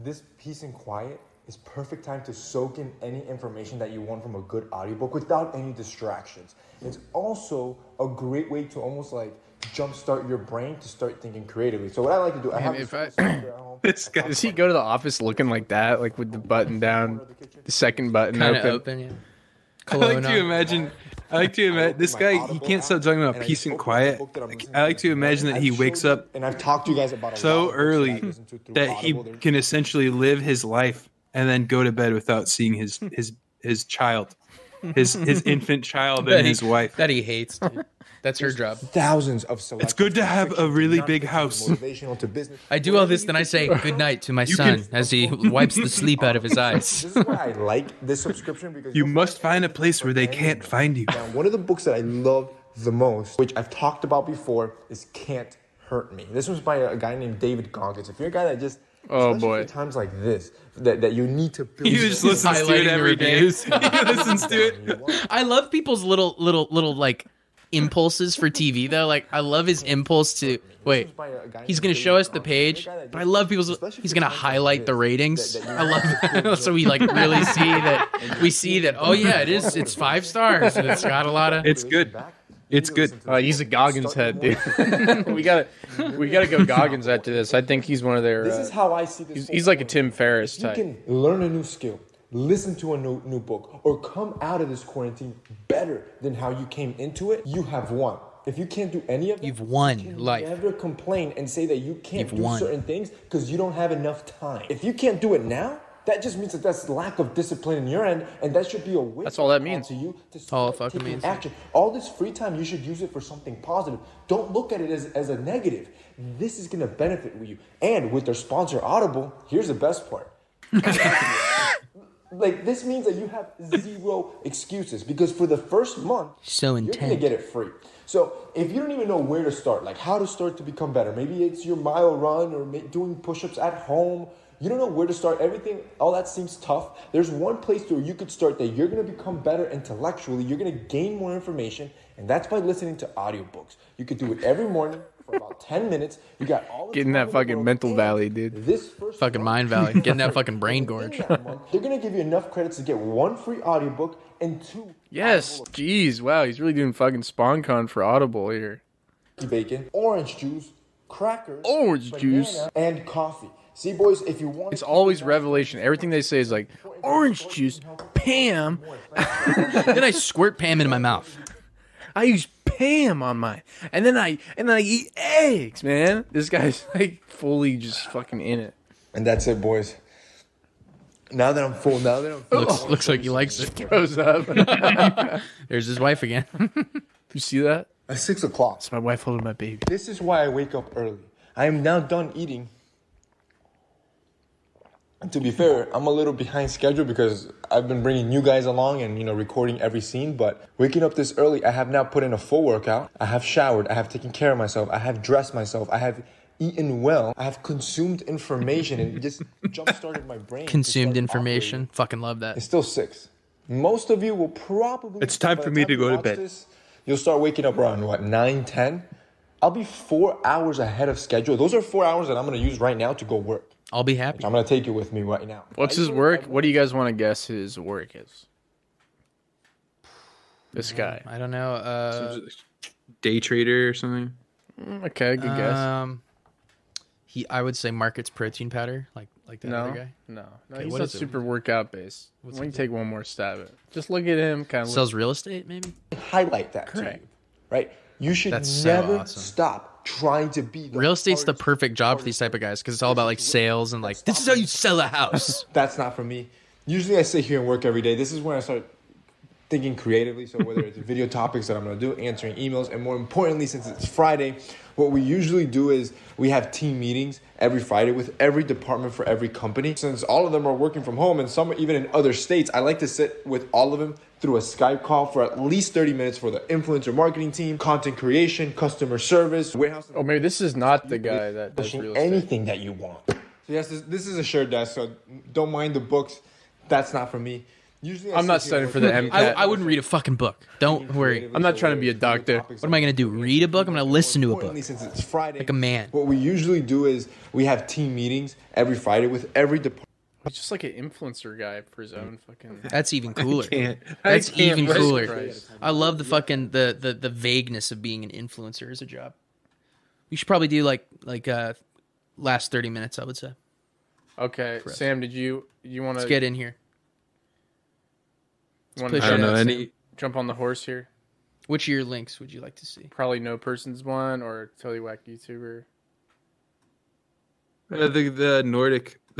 This peace and quiet is perfect time to soak in any information that you want from a good audiobook without any distractions. It's also a great way to almost like jumpstart your brain to start thinking creatively. So what I like to do, this guy, does he go to the office looking like that, like with the button down, the second button open? Yeah. I like to imagine this guy. He can't stop talking about peace and quiet. I like to imagine that he wakes up and I've talked to you guys about so early that he can essentially live his life and then go to bed without seeing his child, his infant child and his wife that he hates. Dude. That's her job. Thousands of it's good to have a really big house. I do all this, then I say good night to my son as he wipes the sleep out of his eyes. This is why I like this subscription because you must find a place where they can't find you. Now, one of the books that I love the most, which I've talked about before, is Can't Hurt Me. This was by a guy named David Goggins. If you're a guy that just, for times like this, that you need to build. He just listens to it every day. He listens to it. I love people's little like impulses for TV though. Like I love his impulse to wait. He's gonna show us the page, but I love people's. He's gonna highlight the ratings. I love that. So we like really see that. We see that. Oh yeah, it is. It's 5 stars and it's got a lot of. It's good. It's good. He's a Goggins head, dude. we gotta go Goggins head to this. I think he's one of their. This is how I see this. He's like a Tim Ferriss type. You can learn a new skill, listen to a new book, or come out of this quarantine better than how you came into it. You have won. If you can't do any of it, you've won life. Never complain and say that you can't do certain things because you don't have enough time. If you can't do it now, that just means that that's lack of discipline in your end, and that should be a wake-up That's all that means. to you to That's all it fucking means. action. All this free time, you should use it for something positive. Don't look at it as a negative. This is gonna benefit you. And with their sponsor Audible, here's the best part. Like this means that you have 0 excuses because for the first month, you're gonna get it free. So if you don't even know where to start, like how to start to become better, maybe it's your mile run or doing push-ups at home. You don't know where to start. Everything, all that seems tough. There's one place where you could start that you're going to become better intellectually. You're going to gain more information, and that's by listening to audiobooks. You could do it every morning for about 10 minutes. You got all getting that fucking mental valley, dude. This first fucking mind valley. Getting that fucking brain gorge. They're going to give you enough credits to get 1 free audiobook and 2. Yes, jeez, wow, he's really doing fucking SpawnCon for Audible here. Bacon, orange juice, crackers, orange juice, and coffee. See, boys, if you want... It's always revelation. Everything they say is like, orange juice, Pam. Then I squirt Pam into my mouth. I use Pam on mine. And then I eat eggs, man. This guy's like fully just fucking in it. And that's it, boys. Now that I'm full, Looks like he likes it. Throws up. There's his wife again. You see that? At 6 o'clock. It's my wife holding my baby. This is why I wake up early. I am now done eating. And to be fair, I'm a little behind schedule because I've been bringing you guys along and, recording every scene. But waking up this early, I have now put in a full workout. I have showered. I have taken care of myself. I have dressed myself. I have eaten well. I have consumed information and just jump-started my brain. Consumed information. Fucking love that. It's still 6. Most of you will probably... It's time for me to go to bed. You'll start waking up around, 9, 10? I'll be 4 hours ahead of schedule. Those are 4 hours that I'm going to use right now to go work. I'll be happy. I'm going to take it with me right now. What's his work? What do you guys want to guess his work is? This guy. I don't know. Day trader or something. Okay, good guess. I would say markets protein powder, like that other guy. No, Okay, he's not super workout based. Let me take one more stab at it. Just look at him. Kind of sells real estate, maybe. Highlight that to you, right? You should never stop trying to be real estate's the perfect job for these type of guys because it's all about like sales and like this is how you sell a house. That's not for me. Usually I sit here and work every day. This is when I start thinking creatively. So whether it's video topics that I'm going to do, answering emails, and more importantly, since it's Friday, what we usually do is we have team meetings every Friday with every department for every company. Since all of them are working from home and some are even in other states, I like to sit with all of them through a Skype call for at least 30 minutes for the influencer marketing team, content creation, customer service, warehouse. Oh, maybe this is not the guy that does real estate. Anything that you want. So yes, this is a shared desk, so don't mind the books. That's not for me. Usually I'm not studying for the MCAT. I wouldn't read a fucking book. Don't worry. I'm not trying to be a doctor. What am I going to do? Read a book? I'm going to listen to a book. Since it's Friday, like a man. What we usually do is we have team meetings every Friday with every department. He's just like an influencer guy for his own fucking... That's even cooler. That's even cooler. I love the fucking the vagueness of being an influencer as a job. We should probably do like last 30 minutes, I would say. Okay, Sam, did you want to... Let's get in here. I don't know any... Jump on the horse here. Which of your links would you like to see? Probably No Person's one or Totally Whack YouTuber. The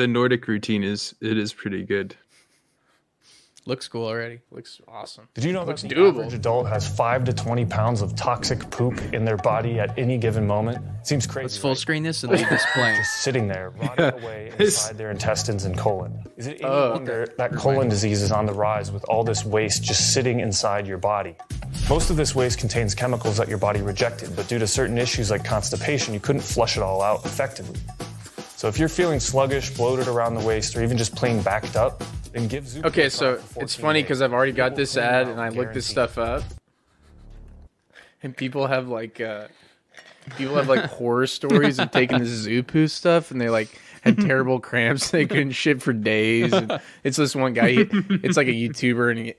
Nordic routine is pretty good. Looks cool already. Looks awesome. Did you know Looks that the doable. average adult has 5 to 20 pounds of toxic poop in their body at any given moment? Seems crazy. Let's full screen this and leave this playing. Just sitting there, rotting away inside their intestines and colon. Is it any wonder that colon disease is on the rise with all this waste just sitting inside your body? Most of this waste contains chemicals that your body rejected, but due to certain issues like constipation, you couldn't flush it all out effectively. So if you're feeling sluggish, bloated around the waist, or even just plain backed up, then give Zup. Okay, so it's funny because I've already got this ad and I looked this stuff up, and people have like horror stories of taking this Zupu stuff, and they like had terrible cramps. They couldn't shit for days. And it's this one guy. It's like a YouTuber, and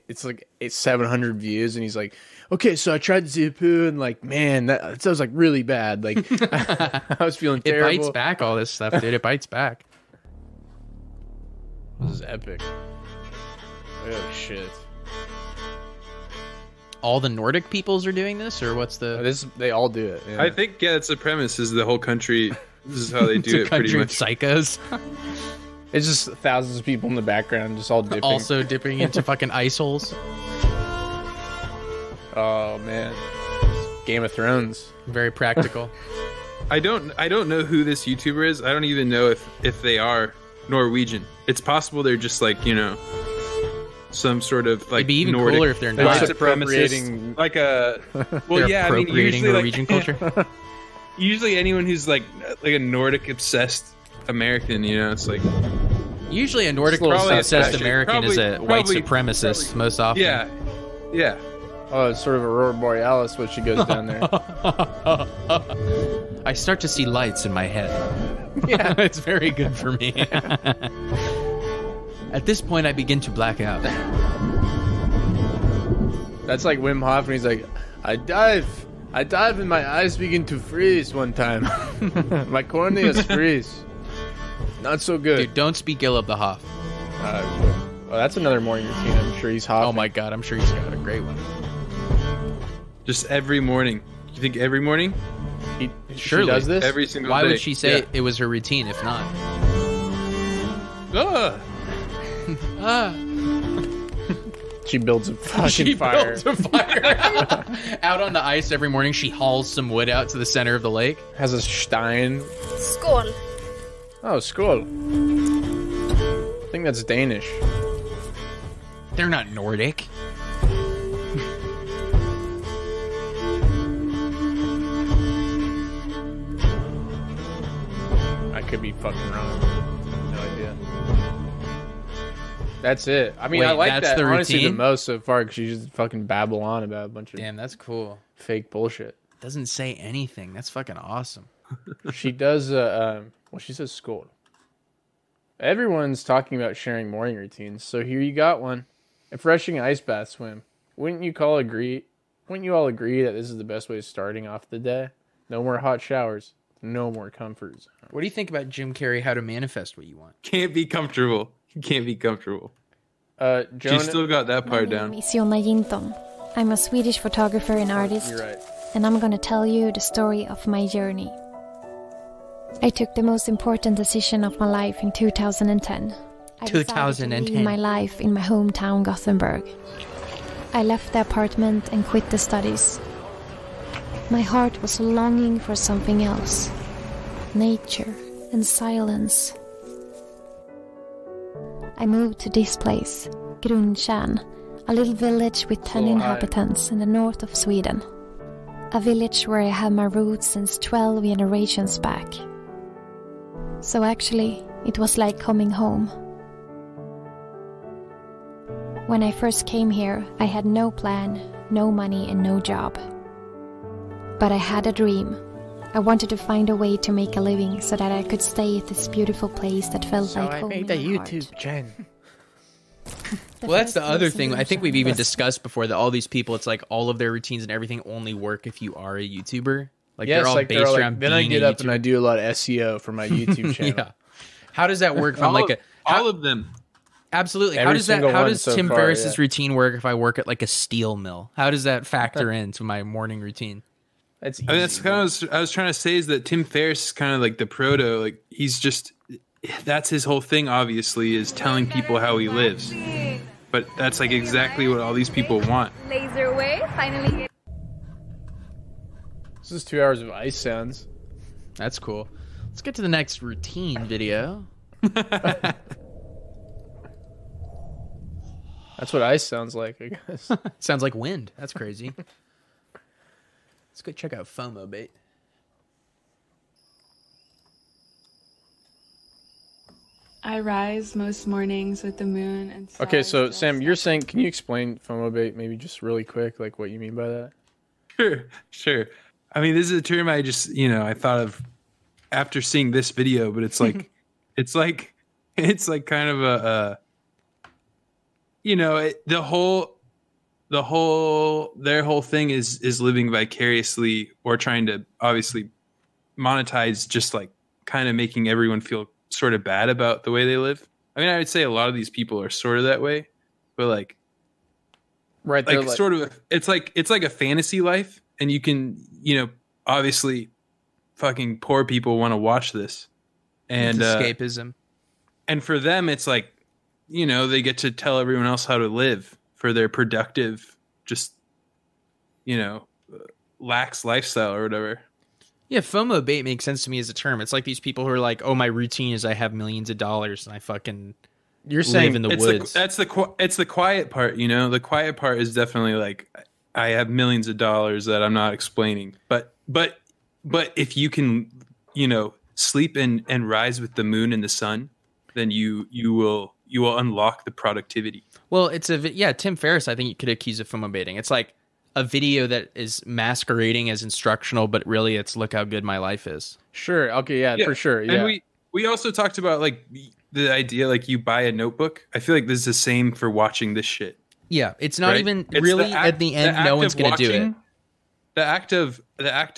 it's 700 views, and he's like, okay, so I tried Zupu, and like, man, that was like really bad. Like, I was feeling terrible. It bites back all this stuff, dude. It bites back. This is epic. Oh shit! All the Nordic peoples are doing this, or what's the? They all do it. Yeah. I think that's the premise. Is the whole country? This is how they do it. Pretty much. Psychos. It's just thousands of people in the background, just all dipping. Also dipping into fucking ice holes. Oh man, Game of Thrones. Very practical. I don't know who this YouTuber is. I don't even know if they are Norwegian. It's possible they're just like, you know, some sort of like It'd be even Nordic cooler if they're not. Appropriating like a They're appropriating Norwegian culture. Usually anyone who's like a Nordic obsessed American, you know, it's like usually a Nordic obsessed American is a white supremacist most often. Yeah. Oh, it's sort of Aurora Borealis when she goes down there. I start to see lights in my head. Yeah, it's very good for me. At this point, I begin to black out. That's like Wim Hof, and he's like, I dive and my eyes begin to freeze one time. My corneas freeze. Not so good. Dude, don't speak ill of the Hof. That's another morning routine. I'm sure he's hopping. Oh my god, I'm sure he's got a great one. Just every morning. You think every morning? Surely. She does this? Every single Why day. would she say it was her routine if not? She builds a fucking fire. Builds a fire. Out on the ice every morning, she hauls some wood out to the center of the lake. Has a stein. Skål. Oh, skål. I think that's Danish. They're not Nordic. I could be fucking wrong. No idea. That's it. I mean, Wait, I like that's that the honestly the routine? most so far because you just fucking babble on about a bunch of Damn, that's cool. fake bullshit. Doesn't say anything. That's fucking awesome. She does. She says skål. Everyone's talking about sharing morning routines, so here you got one. A refreshing ice bath swim. Wouldn't you all agree that this is the best way of starting off the day? No more hot showers. No more comfort zone. What do you think about Jim Carrey, How to Manifest What You Want? Can't be comfortable. You can't be comfortable. Jonah, She still got that part down. My name is Jonna Jinton. I'm a Swedish photographer and artist. You're right. And I'm going to tell you the story of my journey. I took the most important decision of my life in 2010. I decided to leave my life in my hometown Gothenburg. I left the apartment and quit the studies. My heart was longing for something else. Nature and silence. I moved to this place, Grundtjärn, a little village with 10 inhabitants in the north of Sweden. A village where I have my roots since 12 generations back. So actually, it was like coming home. When I first came here, I had no plan, no money and no job. But I had a dream. I wanted to find a way to make a living so that I could stay at this beautiful place that felt like home in my heart. channel. Well, that's the other thing. I think we've even discussed before that all these people, it's like all of their routines and everything only work if you are a YouTuber. Like Yes, they're all like based around then I being get a up and I do a lot of SEO for my YouTube channel. Yeah. How does that work from all of them? Absolutely. Every single How one does so Tim far, Ferriss's yeah. routine work if I work at like a steel mill? How does that factor into my morning routine? That's I mean, that's kind of I was trying to say is that Tim Ferriss is kind of like the proto. Like he's just that's his whole thing. Obviously, is telling people how he lives. but that's like exactly what all these people want. Laser way, finally. This is 2 hours of ice sounds. That's cool. Let's get to the next routine video. That's what ice sounds like, I guess. Sounds like wind. That's crazy. Let's go check out FOMO bait. I rise most mornings with the moon and stars. Okay, so Sam, you're saying, can you explain FOMO bait maybe just really quick, like what you mean by that? Sure. I mean, this is a term I just, I thought of after seeing this video, but it's like, it's like kind of their whole thing is living vicariously or trying to obviously monetize, just like kind of making everyone feel sort of bad about the way they live. I mean, I would say a lot of these people are sort of that way, but like, right, like sort of, it's like a fantasy life, and you can, obviously, fucking poor people want to watch this, and it's escapism, and for them, it's like, they get to tell everyone else how to live for their productive, just, lax lifestyle or whatever. Yeah, FOMO bait makes sense to me as a term. It's like these people who are like, "Oh, my routine is I have millions of dollars and I fucking live in the woods." It's the quiet part, The quiet part is definitely like, I have millions of dollars that I'm not explaining. But if you can, sleep and rise with the moon and the sun, then you will unlock the productivity. Well, Tim Ferriss, I think you could accuse of FOMO baiting. It's like a video that is masquerading as instructional, but really it's look how good my life is. Sure. Okay. Yeah, for sure. Yeah. And we also talked about like the idea, like you buy a notebook. I feel like this is the same for watching this shit. Yeah. It's not even really at the end. No one's going to do it. The act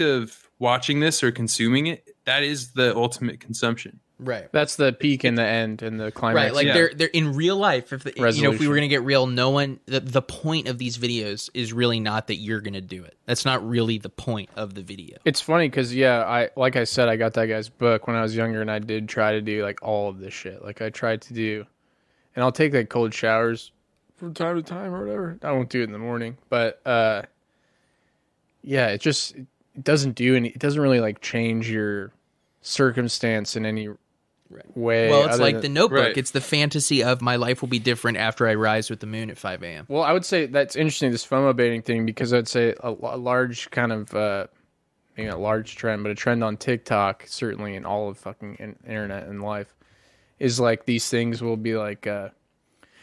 of watching this or consuming it, that is the ultimate consumption. Right. That's the peak and the end and the climax. Right. Like they're in real life. If if we were going to get real, no one. The point of these videos is really not that you're going to do it. That's not really the point of the video. It's funny because I got that guy's book when I was younger, and I did try to do like all of this shit. Like I tried to do, and I'll take like cold showers from time to time or whatever. I won't do it in the morning, but it doesn't do any. It doesn't really like change your circumstance in any way. Well, it's like the Notebook. Right. It's the fantasy of my life will be different after I rise with the moon at 5 a.m. Well, I would say that's interesting, this FOMO baiting thing, because I'd say a large kind of, maybe not a large trend, but a trend on TikTok, certainly in all of fucking internet and life, is like these things will be like,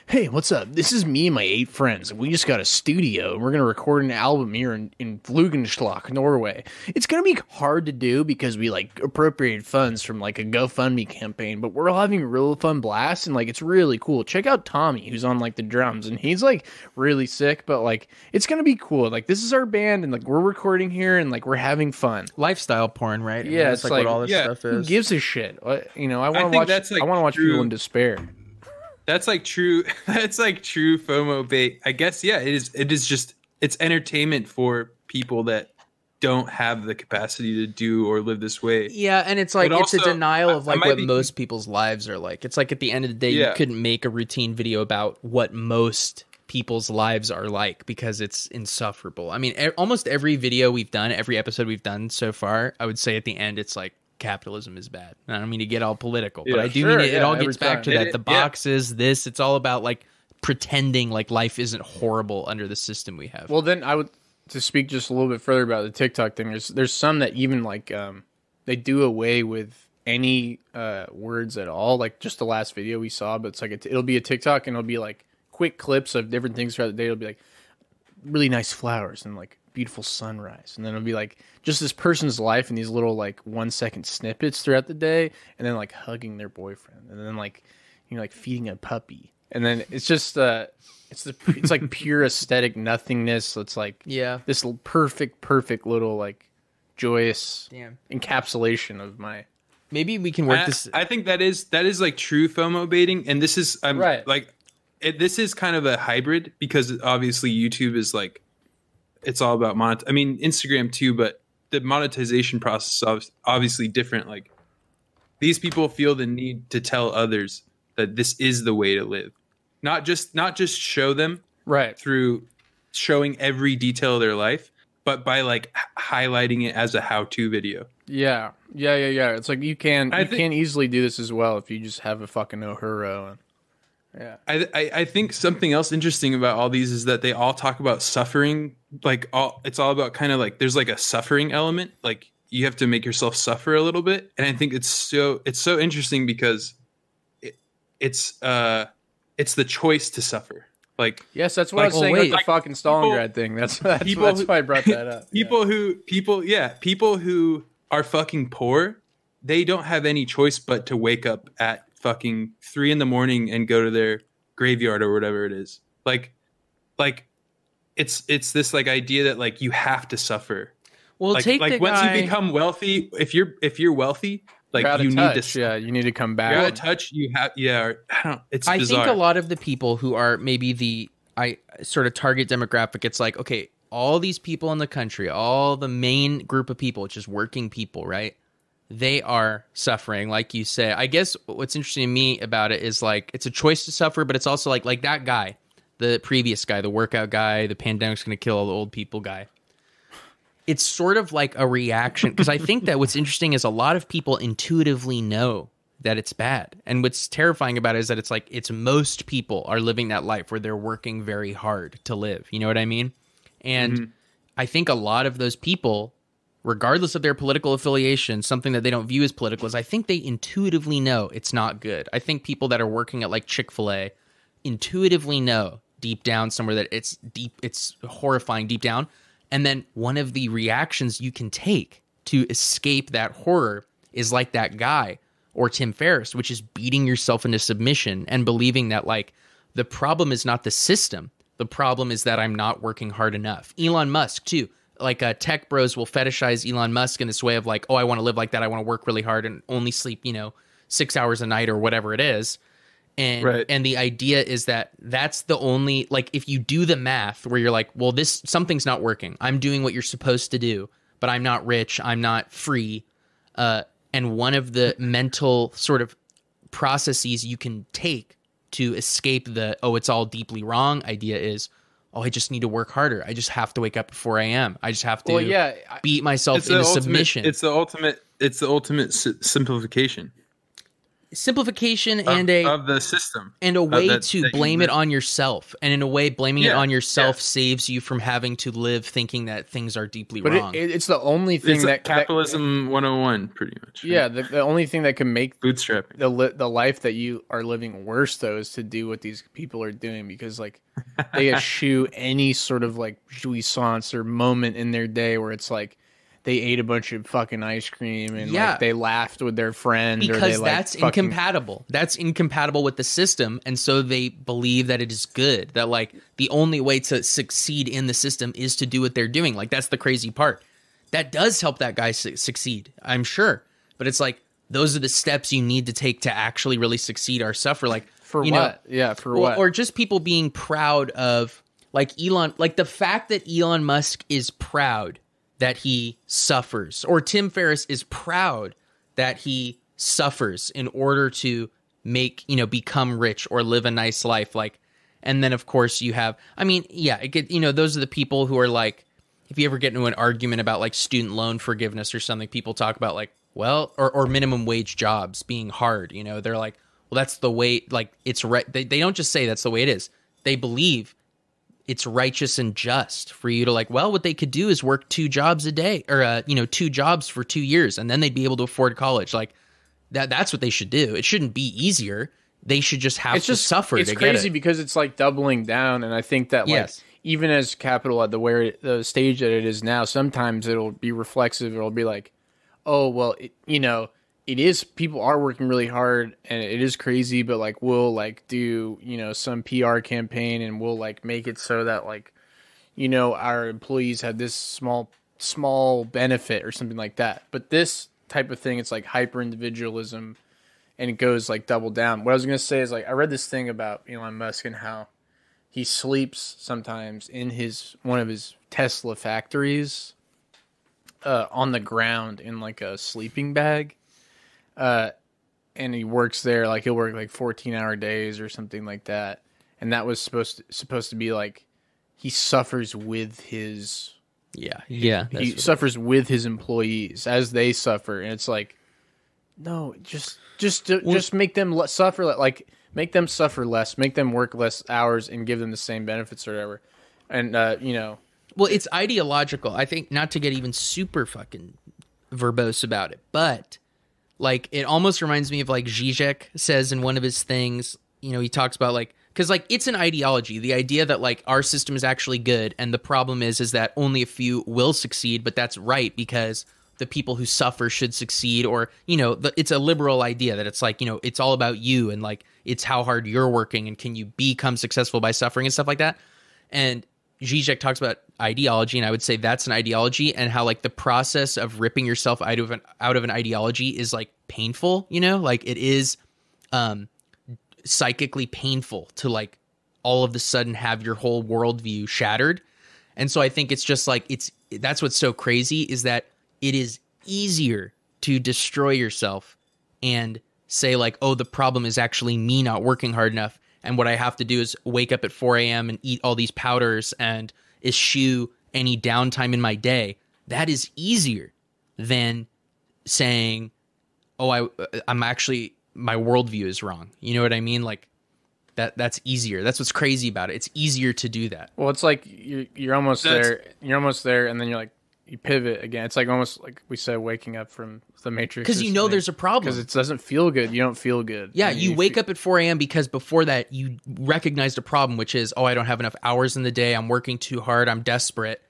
hey, what's up? This is me and my 8 friends. We just got a studio, and we're going to record an album here in Flugensloch, Norway. It's going to be hard to do because we, like, appropriated funds from, like, a GoFundMe campaign, but we're all having a real fun blast, and, like, it's really cool. Check out Tommy, who's on, like, the drums, and he's, like, really sick, but, like, it's going to be cool. Like, this is our band, and, like, we're recording here, and, like, we're having fun. Lifestyle porn, right? Yeah, I mean, it's like what all this stuff is. Who gives a shit? I want to watch people in despair. That's like true. That's like true FOMO bait. I guess. Yeah, it is just, it's entertainment for people that don't have the capacity to do or live this way. Yeah, and it's like, it's a denial of like what most people's lives are like. It's like at the end of the day, you couldn't make a routine video about what most people's lives are like because it's insufferable. I mean, almost every video we've done, every episode we've done so far, I would say at the end, it's like, capitalism is bad. I don't mean to get all political, but I do mean it all gets back to that. The boxes, it's all about like pretending like life isn't horrible under the system we have. Well, then I would, to speak just a little bit further about the TikTok thing, there's some that even like they do away with any words at all, like just the last video we saw, but it's like it'll be a TikTok and it'll be like quick clips of different things throughout the day. It'll be like really nice flowers and like beautiful sunrise, and then it'll be like just this person's life in these little like 1-second snippets throughout the day, and then like hugging their boyfriend, and then like like feeding a puppy, and then it's just it's like pure aesthetic nothingness. It's like this perfect little like joyous encapsulation of my. Maybe we can work this. I think that is like true FOMO baiting, and this is right. Like this is kind of a hybrid because obviously YouTube is like. It's all about I mean, Instagram too, but the monetization process is obviously different. Like these people feel the need to tell others that this is the way to live. not just show them right through showing every detail of their life, but by like highlighting it as a how-to video. Yeah. It's like you can easily do this as well if you just have a fucking Uhuro. Yeah. I think something else interesting about all these is that they all talk about suffering. Like it's all about kind of like there's like a suffering element. Like you have to make yourself suffer a little bit, and I think it's so interesting because it's the choice to suffer. Like yes, that's what I was saying with the fucking Stalingrad thing. That's why I brought that up. People who are fucking poor, they don't have any choice but to wake up at fucking 3 a.m. and go to their graveyard or whatever it is. Like it's this like idea that like you have to suffer. Well, like once you become wealthy, if you're wealthy, like you need to, you need to come back. You're out of touch. You have, it's bizarre. I think a lot of the people who are maybe the sort of target demographic, it's like, okay, all these people in the country, all the main group of people, which is working people, right? They are suffering, like you say. I guess what's interesting to me about it is like it's a choice to suffer, but it's also like that guy, the previous guy, the workout guy, the pandemic's going to kill all the old people guy. It's sort of like a reaction, because I think that what's interesting is a lot of people intuitively know that it's bad. And what's terrifying about it is that it's like it's most people are living that life where they're working very hard to live. You know what I mean? And I think a lot of those people, regardless of their political affiliation, something that they don't view as political is I think they intuitively know it's not good. I think people that are working at like Chick-fil-A intuitively know deep down somewhere that it's horrifying deep down. And then one of the reactions you can take to escape that horror is like that guy or Tim Ferriss, which is beating yourself into submission and believing that like the problem is not the system. The problem is that I'm not working hard enough. Elon Musk too. Like tech bros will fetishize Elon Musk in this way of like, oh, I want to live like that. I want to work really hard and only sleep, 6 hours a night or whatever it is. And the idea is that that's the only, like, if you do the math where you're like, well, something's not working. I'm doing what you're supposed to do, but I'm not rich. I'm not free. And one of the mental sort of processes you can take to escape the, oh, it's all deeply wrong idea is, oh, I just need to work harder. I just have to wake up at 4 a.m. I just have to beat myself into submission. It's the ultimate simplification. Simplification of the system, and a way to blame it on yourself, and in a way blaming it on yourself saves you from having to live thinking that things are deeply wrong. It's the only thing that capitalism 101 pretty much. Yeah, the only thing that can make bootstrapping the life that you are living worse though is to do what these people are doing, because like they eschew any sort of like jouissance or moment in their day where it's like they ate a bunch of fucking ice cream and like they laughed with their friend, because or they, like, that's incompatible. That's incompatible with the system, and so they believe that it is good. That like the only way to succeed in the system is to do what they're doing. Like that's the crazy part. That does help that guy succeed, I'm sure. But it's like those are the steps you need to take to actually really succeed or suffer. Like for what? What? Or just people being proud of like Elon, like the fact that Elon Musk is proud that he suffers, or Tim Ferriss is proud that he suffers in order to make, become rich or live a nice life. Like, and then of course you have, those are the people who are like, if you ever get into an argument about like student loan forgiveness or something, people talk about like, well, or minimum wage jobs being hard, they're like, well, that's the way, like it's right. They don't just say that's the way it is. They believe it's righteous and just for you to like, well, what they could do is work 2 jobs a day or, 2 jobs for 2 years, and then they'd be able to afford college. Like that's what they should do. It shouldn't be easier. They should just have to suffer. It's crazy because it's like doubling down. And I think that like, even as capital at the stage that it is now, sometimes it'll be reflexive. It'll be like, oh, well, it is, people are working really hard and it is crazy, but like we'll like do, some PR campaign and we'll like make it so that like, our employees have this small benefit or something like that. But this type of thing, it's like hyper individualism and it goes like double down. What I was going to say is like, I read this thing about Elon Musk and how he sleeps sometimes in one of his Tesla factories on the ground in like a sleeping bag. And he works there, like he'll work like 14-hour days or something like that. and that was supposed to be like he suffers with his he suffers with his employees as they suffer, and it's like, no, just make them suffer, like make them suffer less, make them work less hours, and give them the same benefits or whatever, and Well, it's ideological. I think, not to get even super fucking verbose about it, but like it almost reminds me of like Zizek says in one of his things, he talks about like, because like it's an ideology, the idea that like our system is actually good, and the problem is that only a few will succeed, but that's right because the people who suffer should succeed, or it's a liberal idea that it's like it's all about you, and like it's how hard you're working, and can you become successful by suffering and stuff like that. And Zizek talks about ideology, and I would say that's an ideology, and how like the process of ripping yourself out of an ideology is like painful, like it is psychically painful to like all of a sudden have your whole worldview shattered. And so I think it's just like that's what's so crazy, is that it is easier to destroy yourself and say like, oh, the problem is actually me not working hard enough, and what I have to do is wake up at 4 a.m. and eat all these powders and eschew any downtime in my day. That is easier than saying, oh, I'm actually, my worldview is wrong. You know what I mean? Like that's easier. That's what's crazy about it. It's easier to do that. Well, it's like you're almost there. You're almost there, and then you're like, you pivot again. It's like almost like we said, waking up from the Matrix. Because there's a problem. Because it doesn't feel good. You don't feel good. Yeah, you wake up at 4 a.m. because before that you recognized a problem, which is, oh, I don't have enough hours in the day. I'm working too hard. I'm desperate.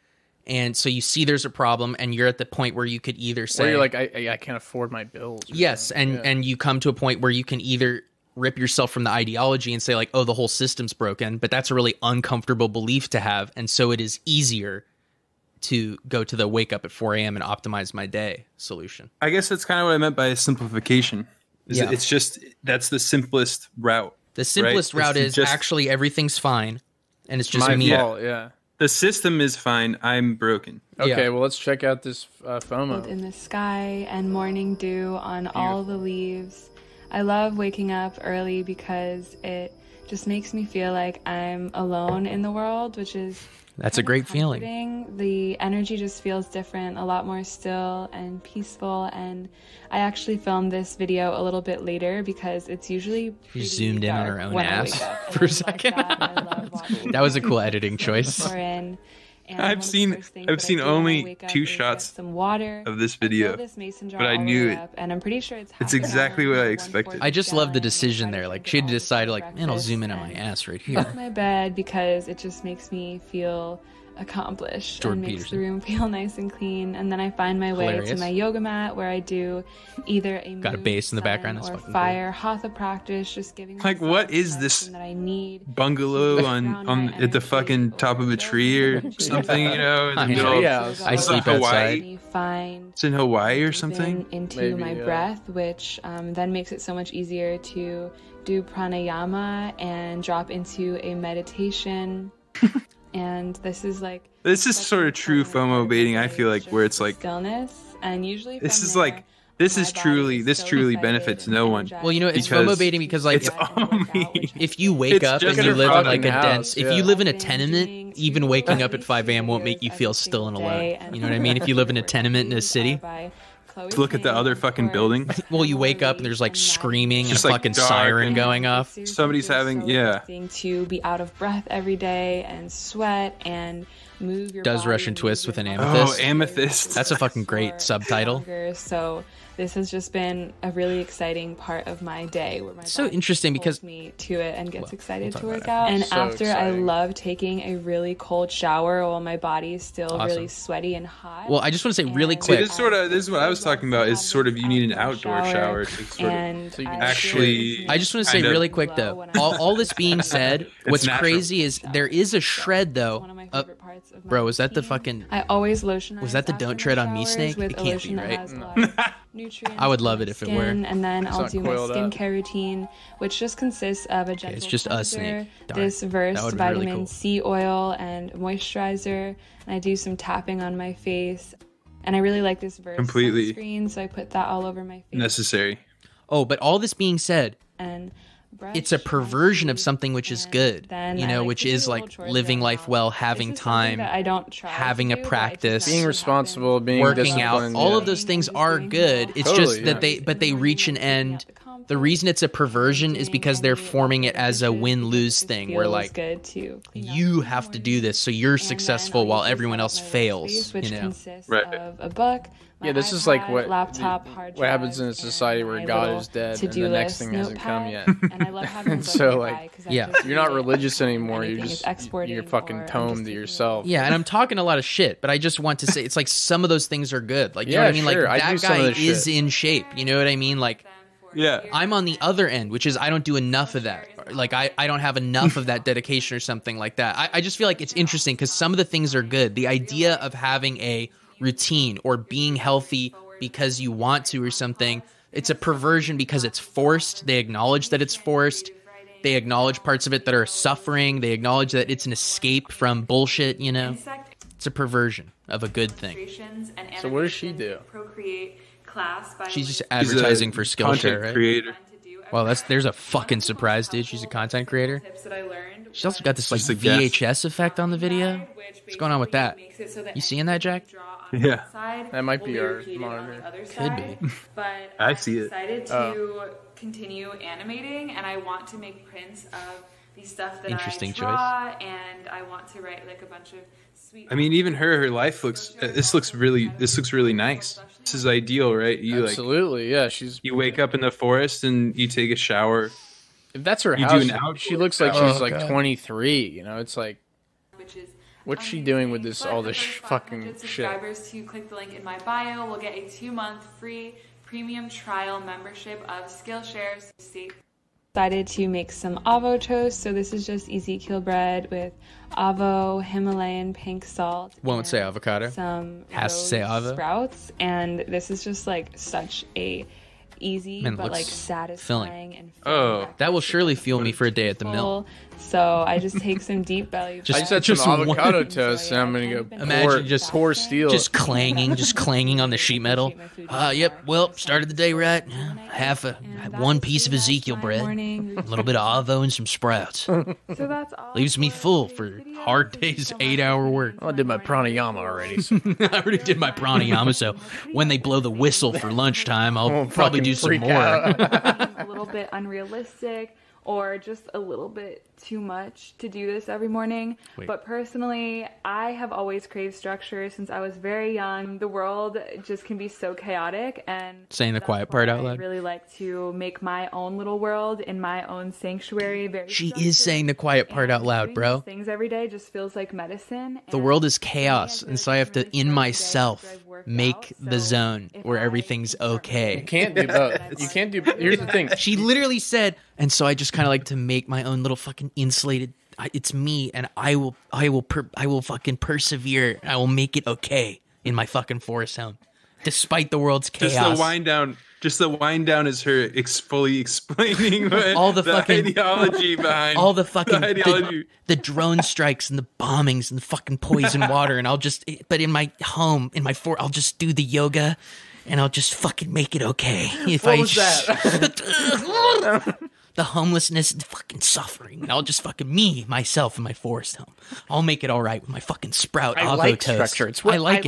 And so you see there's a problem, and you're at the point where you could either say... Or you're like, I can't afford my bills. Yes, and you come to a point where you can either rip yourself from the ideology and say like, oh, the whole system's broken. But that's a really uncomfortable belief to have. And so it is easier to go to the wake up at 4 a.m. and optimize my day solution. I guess that's kind of what I meant by simplification. It's just, that's the simplest route. The simplest route is just, actually everything's fine, and it's just my me. fault, yeah. The system is fine. I'm broken. Okay, well, let's check out this FOMO. In the sky and morning dew on all the leaves. I love waking up early because it just makes me feel like I'm alone in the world, which is... That's a great feeling. The energy just feels different, a lot more still and peaceful. And I actually filmed this video a little bit later because it's usually she zoomed in on her own ass for a second. That was a cool editing choice. I've seen only 2 shots of this video, but I knew it. And I'm pretty sure it's exactly what I expected. I just love the decision there. Like she had to decide, like, man, I'll zoom in on my ass right here. My bed because it just makes me feel accomplished Jordan and makes Peterson. the room feel nice and clean. And then I find my way to my yoga mat where I do either a got a bass in the background or fire hatha practice, just giving like what is this that I need bungalow on at the fucking top of a tree or something, in the middle I sleep Hawaii. Find it's in Hawaii or something. Into my breath, which then makes it so much easier to do pranayama and drop into a meditation. And this is sort of true FOMO baiting. I feel like where it's like stillness, and usually this truly benefits no one. Well, it's FOMO baiting because like if you wake up and you live in like a dense, if you live in a tenement, even waking up at 5 a.m. won't make you feel still and alone. You know what I mean? If you live in a tenement in a city. To look at the other fucking building. Well, you wake up and there's like screaming and a like fucking siren going off. Somebody's having to be out of breath every day and sweat and move your Does Russian twist with an amethyst. Oh, amethyst. That's a fucking great subtitle. So this has just been a really exciting part of my day where my so interesting because me to it and gets excited to work out. And after I love taking a really cold shower while my body is still really sweaty and hot. Well, I just want to say really quick. This is what I was talking about. Is sort of you need an outdoor shower to sort of so you can actually. I just want to say really quick though. All this being said, what's crazy is there is a shred though. Bro, is that the fucking? I always lotionize. Was that the "Don't Tread on Me" snake? It can't be, right? I would love it if it were. And then I'll do my skincare routine, which just consists of a gentle it's just a snake. This Versed vitamin C oil and moisturizer, and I do some tapping on my face. And I really like this Versed sunscreen, so I put that all over my face. Necessary. Oh, but all this being said, and it's a perversion of something which is good, you know, which is like living life well, having time, having a practice, being responsible, being working out. All of those things are good. It's just that they reach an end. The reason it's a perversion is because they're forming it as a win-lose thing, where like you have to do this so you're successful while everyone else fails. You know, of a book. Yeah, this is like what happens in a society where God is dead and the next thing hasn't come yet. And I love having so like, yeah, you're not religious anymore. You're just you're fucking tome to yourself. Yeah, and I'm talking a lot of shit, but I just want to say it's like some of those things are good. Like, you know what I mean? Sure. Like that guy is in shape. You know what I mean? Like, yeah, I'm on the other end, which is I don't do enough of that. Like I don't have enough of that dedication or something like that. I just feel like it's interesting because some of the things are good. The idea of having a routine or being healthy because you want to or something, it's a perversion because it's forced. They acknowledge that it's forced. They acknowledge parts of it that are suffering. They acknowledge that it's an escape from bullshit, you know? It's a perversion of a good thing. So what does she do? She's just advertising for Skillshare, right? Creator. Well, there's a fucking surprise, dude. She's a content creator. She's also got this like VHS effect on the video. What's going on with that? You seeing that, Jack? Yeah. That might be our monitor. Could be. But I see it. I'm excited to continue animating, and I want to make prints of the stuff that Interesting I draw, and I want to write like a bunch of sweet. I mean, even her life looks. This looks really nice. This is ideal, right? You absolutely, yeah. You wake up in the forest and you take a shower. If that's her you house, do an outdoor she looks like she's like God. 23. You know, it's like, what's she doing with this all this fucking shit? Subscribers to click the link in my bio will get a 2-month free premium trial membership of Skillshare. Decided to make some Avo Toast. So this is just Ezekiel bread with Avo, Himalayan pink salt. Won't say avocado. Some has to say Avo. Sprouts, and this is just like such a easy Man, but like satisfying and filling that will surely fuel me for a day at the mill. So I just take some deep belly. I just had some avocado toast, and I'm gonna go. Imagine just pour steel, just clanging on the sheet metal. Yep. Well, started the day right. One piece of Ezekiel bread, a little bit of Avo, and some sprouts. So that's all. Leaves me full for hard days, 8-hour work. Well, I did my pranayama already. So. I already did my pranayama, so when they blow the whistle for lunchtime, I'll probably do some more. A little bit unrealistic, or just a little bit too much to do this every morning. But personally, I have always craved structure since I was very young. The world just can be so chaotic, and saying the quiet part out loud. I really like to make my own little world in my own sanctuary. She is saying the quiet part out loud, bro. Things every day just feels like medicine. The world is chaos, and so I have to, in myself, make the zone where everything's okay. You can't do both. You can't do. Here's the thing. She literally said, and so I just kind of like to make my own little fucking insulated. It's me, and I will fucking persevere. I will make it okay in my fucking forest home, despite the world's chaos. Just the wind down is her fully explaining all the fucking ideology behind all the fucking the drone strikes and the bombings and the fucking poison water, and but in my home, I'll just do the yoga, and I'll just fucking make it okay. What was that? The homelessness and the fucking suffering. And I'll just fucking myself, in my forest home. I'll make it all right with my fucking sprout Avo Toast. Structure. It's what I like.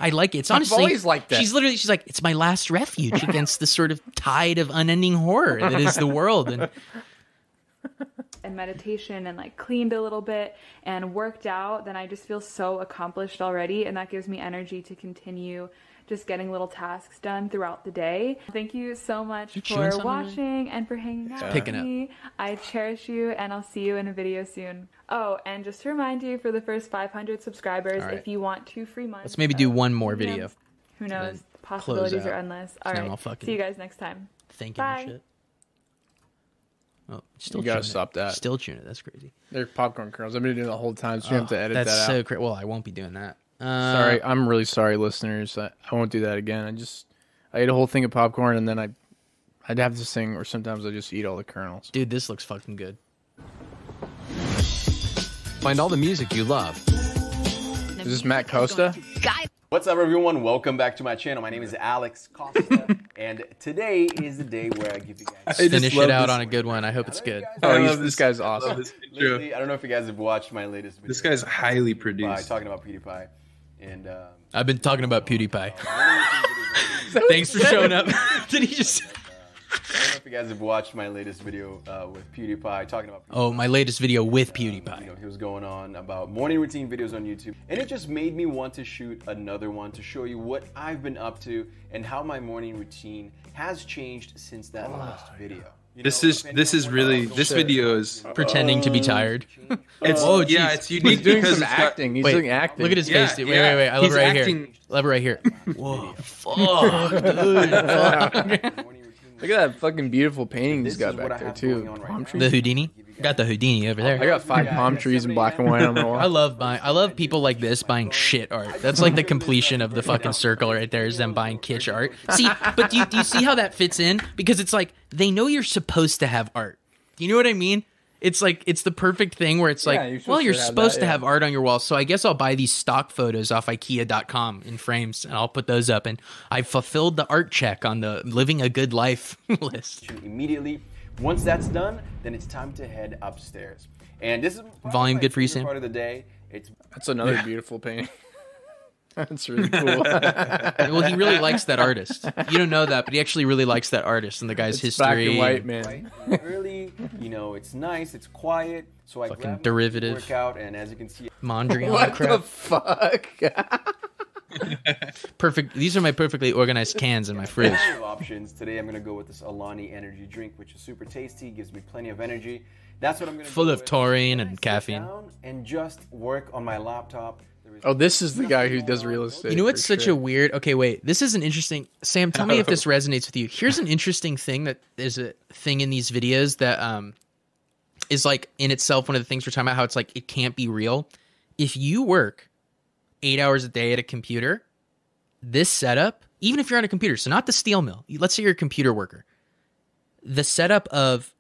I like it. It's honestly, I've always liked that. She's like, it's my last refuge against the sort of tide of unending horror that is the world. And meditation and like cleaned a little bit and worked out, then I just feel so accomplished already, and that gives me energy to continue just getting little tasks done throughout the day. Thank you so much for watching and for hanging out with me. I cherish you, and I'll see you in a video soon. Oh, and just to remind you, for the first 500 subscribers, if you want 2 free months. Let's maybe do one more video. Who knows? The possibilities are endless. All right. See you guys next time. Thinking Bye. shit. Oh, still you gotta stop that. Still tune it. That's crazy. They're popcorn kernels. I've been doing it the whole time, so you have to edit that out. That's so crazy. Well, I won't be doing that. Sorry, I'm really sorry, listeners. I won't do that again. I ate a whole thing of popcorn, and then I'd have to sing, or sometimes I just eat all the kernels. Dude, this looks fucking good. Find all the music you love. Is this Matt Costa? Guys. What's up, everyone? Welcome back to my channel. My name is Alex Costa, and today is the day where I give you guys... Finish it out on a good one. I hope it's good. This guy's awesome. Lately, I don't know if you guys have watched my latest video. This guy's highly produced. Talking about PewDiePie. And I've been talking about PewDiePie. Thanks for showing up. Did he just... I don't know if you guys have watched my latest video with PewDiePie talking about PewDiePie. Oh, my latest video with PewDiePie. He was going on about morning routine videos on YouTube, and it just made me want to shoot another one to show you what I've been up to and how my morning routine has changed since that last video. This video is pretending to be tired. It's unique. He's doing some acting. He's doing acting. Look at his face. Wait. I love it right here. Love it right here. Whoa, fuck, dude. Look at that fucking beautiful painting he's got back there too. Palm trees. The Houdini. Got the Houdini over there. I got 5 palm trees in black and white on the wall. I love people like this buying shit art. That's like the completion of the fucking circle right there, is them buying kitsch art. See, but do you see how that fits in? Because it's like, they know you're supposed to have art. You know what I mean? It's like, it's the perfect thing where it's like, you're supposed to have art on your wall, so I guess I'll buy these stock photos off IKEA.com in frames, and I'll put those up, and I fulfilled the art check on the living a good life list. Immediately. Once that's done, then it's time to head upstairs. And this is volume good for you, Sam? Part of the day. That's another beautiful painting. That's really cool. Well, he really likes that artist. You don't know that, but he actually really likes that artist and the guy's history. Black and white, man. Early, it's nice, it's quiet. So I fucking derivative. Workout, and as you can see, Mondrian. What the fuck? Perfect. These are my perfectly organized cans in my fridge. Options today. I'm gonna go with this Alani energy drink, which is super tasty, gives me plenty of energy. That's what I'm gonna. Full of taurine and caffeine. And just work on my laptop. Oh, this is the guy who does real estate. You know what's such a weird... Okay, wait. This is an interesting... Sam, tell me if this resonates with you. Here's an interesting thing that is a thing in these videos that is like in itself one of the things we're talking about, how it's like it can't be real. If you work 8 hours a day at a computer, this setup, even if you're on a computer, so not the steel mill, let's say you're a computer worker, the setup of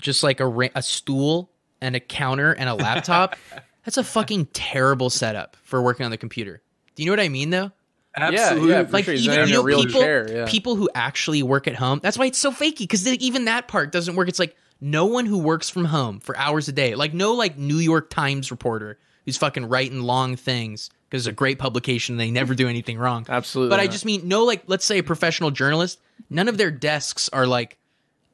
just like a stool and a counter and a laptop... That's a fucking terrible setup for working on the computer. Do you know what I mean, though? Absolutely. Yeah, like sure. Even people who actually work at home. That's why it's so fakey, because even that part doesn't work. It's like no one who works from home for hours a day, like no like New York Times reporter who's fucking writing long things because it's a great publication. They never do anything wrong. Absolutely. But I just mean no, like let's say a professional journalist. None of their desks are like.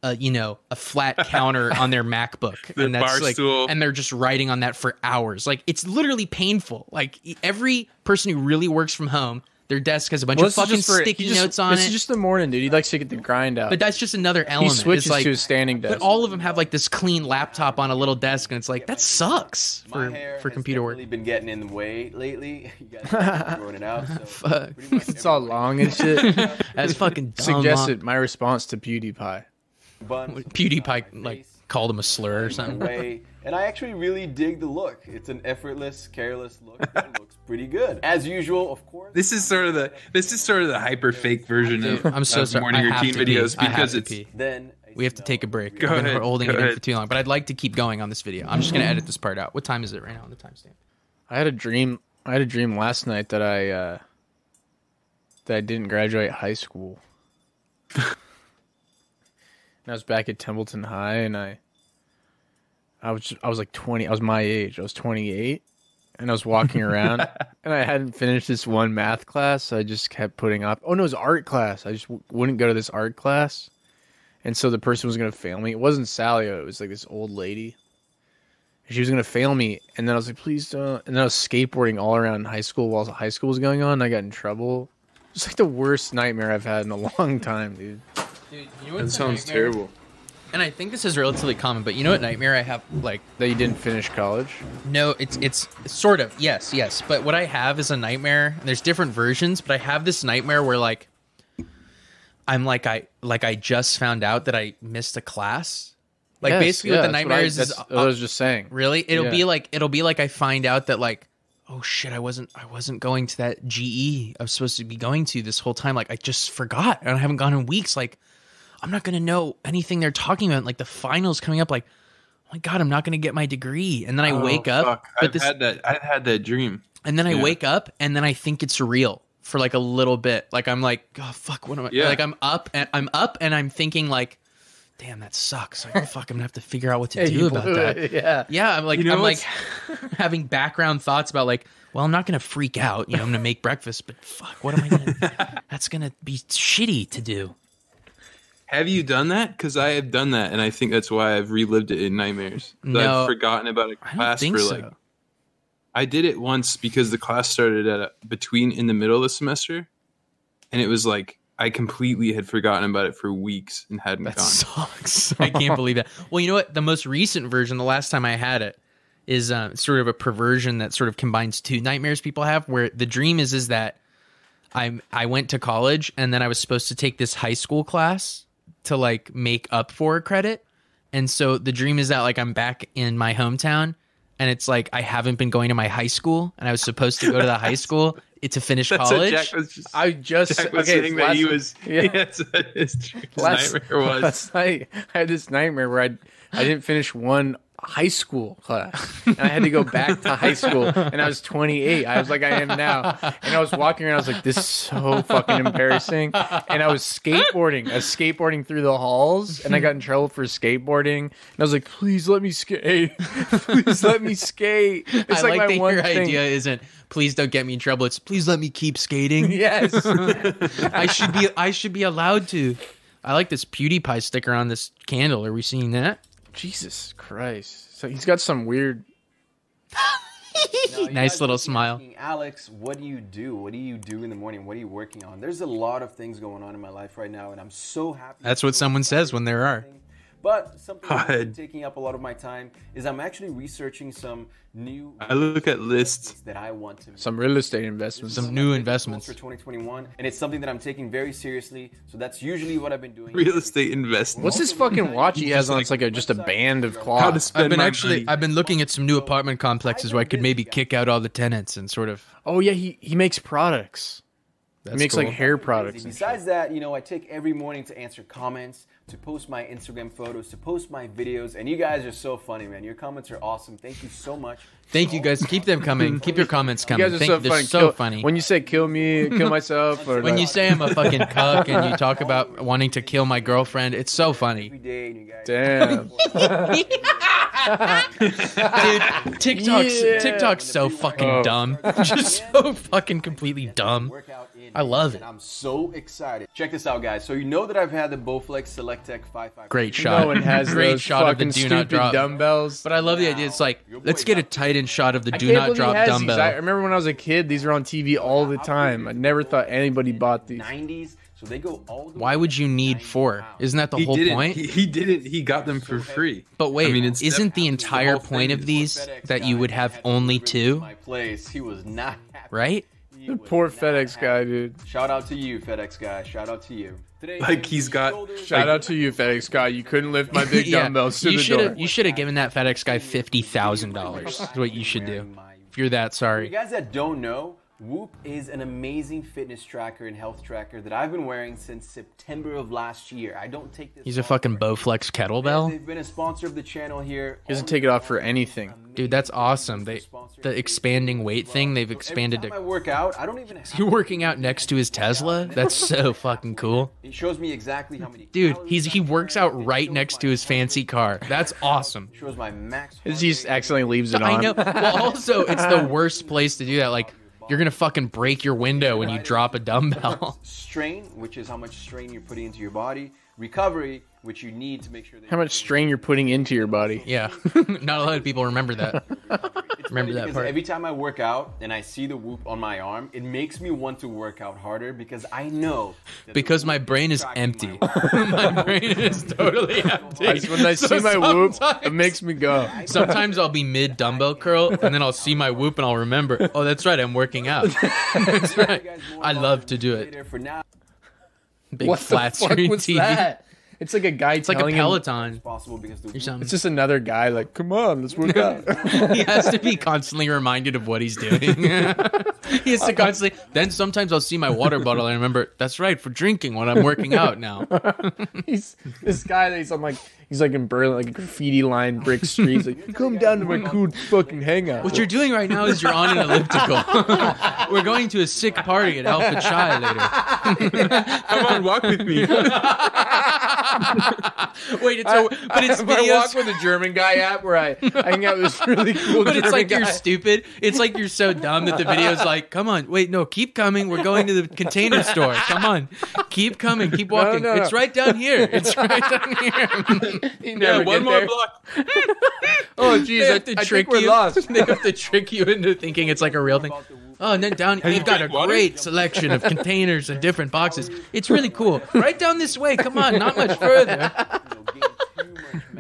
A flat counter on their MacBook, and that's like, and they're just writing on that for hours. Like it's literally painful. Like every person who really works from home, their desk has a bunch of fucking sticky notes on it. This is just the morning, dude. He likes to get the grind out. But that's just another element. He switches to his standing desk. But all of them have like this clean laptop on a little desk, and it's like that sucks for computer work. Really been getting in the way lately. You guys are throwing it out. So fuck. It's all long and shit. That's fucking dumb. Suggested my response to PewDiePie. PewDiePie like called him a slur or something. And I actually really dig the look. It's an effortless, careless look. It looks pretty good. As usual, of course. This is sort of the hyper fake version of morning routine videos because it's. Then we have to take a break. We've been holding it in for too long, but I'd like to keep going on this video. I'm just gonna edit this part out. What time is it right now on the timestamp? I had a dream last night that I didn't graduate high school. I was back at Templeton High, and I was like 20. I was my age. I was 28, and I was walking around, and I hadn't finished this one math class. So I just kept putting off. Oh no, it was art class. I just wouldn't go to this art class, and so the person was gonna fail me. It wasn't Sally. It was like this old lady. She was gonna fail me, and then I was like, "Please don't." And then I was skateboarding all around high school while high school was going on. And I got in trouble. It's like the worst nightmare I've had in a long time, dude. Dude, you know that sounds terrible. And I think this is relatively common, but you know what nightmare I have? Like that you didn't finish college? No, it's sort of yes. But what I have is a nightmare. And there's different versions, but I have this nightmare where like I'm like I just found out that I missed a class. Like basically what the nightmare is. That's what I was just saying. Really, it'll be like I find out that like. Oh shit! I wasn't going to that GE I was supposed to be going to this whole time. Like I just forgot, and I haven't gone in weeks. Like I'm not gonna know anything they're talking about. Like the finals coming up. Like oh my god, I'm not gonna get my degree. And then I wake up. Fuck. I've had that dream. And then I wake up, and then I think it's real. for like a little bit. Like I'm like, oh fuck, what am I? Yeah. Like I'm up and I'm thinking like, damn, that sucks. Like, oh, fuck, I'm gonna have to figure out what to do about that. Yeah. I'm like, having background thoughts about like, well, I'm not gonna freak out. You know, I'm gonna make breakfast, but fuck, what am I gonna? That's gonna be shitty to do. Have you done that? Because I have done that, and I think that's why I've relived it in nightmares. No, I've forgotten about a class think for so. like. I did it once because the class started in the middle of the semester, and it was like I completely had forgotten about it for weeks and hadn't gone. Sucks. I can't believe that. Well, you know what? The most recent version, the last time I had it, is sort of a perversion that sort of combines two nightmares people have. Where the dream is that I went to college and then I was supposed to take this high school class to like make up for credit, and so the dream is that like I'm back in my hometown. And it's like I haven't been going to my high school, and I was supposed to go to the high school to finish college. Jack was saying that he was. His nightmare was. Last night, I had this nightmare where I didn't finish one high school class, and I had to go back to high school, and I was 28. I was like I am now, and I was walking around. I was like, this is so fucking embarrassing. And I was skateboarding through the halls, and I got in trouble for skateboarding. And I was like, please let me skate, please let me skate. It's I like my that one your thing. idea isn't please don't get me in trouble. It's please let me keep skating. Yes, I should be allowed to. I like this PewDiePie sticker on this candle. Are we seeing that? Jesus Christ. So he's got some weird... Nice little smile. Asking, Alex, what do you do? What do you do in the morning? What are you working on? There's a lot of things going on in my life right now, and I'm so happy. That's what someone says when there are. But something that's taking up a lot of my time is I'm actually researching some new... I look at lists that I want to... Some real estate investments. Some new investments. For 2021, and it's something that I'm taking very seriously, so that's usually what I've been doing. Real estate investments. What's this fucking watch he has on? It's like just a band of clocks. I've been looking at some new apartment complexes where I could maybe kick out all the tenants and sort of... Oh yeah, he makes products. That's he makes cool. like hair products. Besides that, you know, I take every morning to answer comments, to post my Instagram photos, to post my videos, and you guys are so funny, man. Your comments are awesome. Thank you so much. Thank you guys. Keep them coming. Keep your comments coming. You guys are They're so funny. When you say kill me, kill myself, or when you say I'm a fucking cuck and you talk about wanting to kill my girlfriend, it's so funny. Damn. Dude, TikTok's so fucking dumb. Just so fucking completely dumb. I love it. I'm so excited. Check this out, guys. So you know that I've had the Bowflex Selectech 5.5. Great shot. No one has great those shot of the fucking do not stupid drop dumbbells. But I love the idea. It's like, let's get a tight-end shot of the I do can't not believe he drop has dumbbell. these. I remember when I was a kid, these were on TV all the time. I never thought anybody bought these. 90s. So they go all the Why would you need 4? Isn't that the whole point? He didn't. He got them for free. But wait, I mean, isn't the entire point of these that you would have only 2? my place. He was not happy. Right? The poor FedEx guy, dude. Shout out to you, FedEx guy. Shout out to you. Today, Like he's got. Shout out to you, FedEx guy. You couldn't lift my big Yeah, dumbbells to you the should door. have. You should have given that FedEx guy $50,000. Is what you should do. If you're that For sorry. you guys that don't know, Whoop is an amazing fitness tracker and health tracker that I've been wearing since September of last year. I don't take this. He's a fucking Bowflex kettlebell. They've been a sponsor of the channel here. He doesn't take it off for anything. Dude, that's awesome. The expanding weight thing, they've expanded Every time I to... work out, I don't even have You're working out next to his Tesla? That's so fucking cool. It shows me exactly how many Dude, he works out right next to his fancy car. That's awesome. shows my max. He just accidentally leaves it on. I know. Well, also, it's the worst place to do that. Like, you're going to fucking break your window when you drop a dumbbell. Strain, which is how much strain you're putting into your body. Recovery, which you need to make sure that How much strain you're putting into your body. Yeah. Not a lot of people remember that. Remember that because part. every time I work out and I see the Whoop on my arm, it makes me want to work out harder because I know that Because my brain is empty. My brain is totally empty. When I see my Whoop, sometimes- it makes me go. Sometimes I'll be mid dumbbell curl and then I'll see my Whoop and I'll remember, oh, that's right, I'm working out. That's right. I love to do it. for now. Big What flat the fuck screen was TV. that? It's like a guy. It's like a Peloton. It's just another guy. Like, come on, let's work out. He has to be constantly reminded of what he's doing. He has to constantly. Then sometimes I'll see my water bottle and I remember that's right for drinking when I'm working out now. He's this guy that he's like in Berlin, like a graffiti lined brick streets. Like, come down to my cool fucking hangout. What you're doing right now is you're on an elliptical. We're going to a sick party at Alpha Chai later. Come on, walk with me. Wait, it's videos. I walk with a German guy app where I hang out with this really cool. But German it's like guy. You're stupid. It's like you're so dumb that the video's like, come on, wait, no, keep coming. We're going to the container store. Come on, keep coming, keep walking. No. It's right down here. It's right down here. One more block. Oh, geez, I think we're lost. They have to trick you into thinking it's like a real thing. Oh, and then down, they've got a great selection of containers and different boxes. It's really cool. Right down this way. Come on, not much further.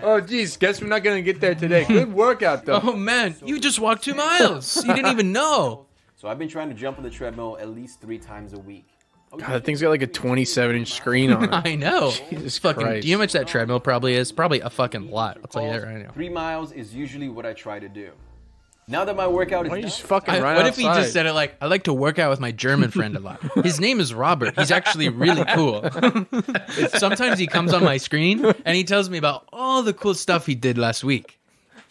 Oh, geez, guess we're not going to get there today. Good workout, though. Oh, man, you just walked 2 miles. You didn't even know. So I've been trying to jump on the treadmill at least 3 times a week. God, that thing's got like a 27-inch screen on it. I know. Jesus fucking. Christ. Do you know how much that treadmill probably is? Probably a fucking lot. I'll tell you that right now. 3 miles is usually what I try to do. Now that my workout is What if he just said it like, I like to work out with my German friend a lot. His name is Robert. He's actually really cool. Sometimes he comes on my screen and he tells me about all the cool stuff he did last week.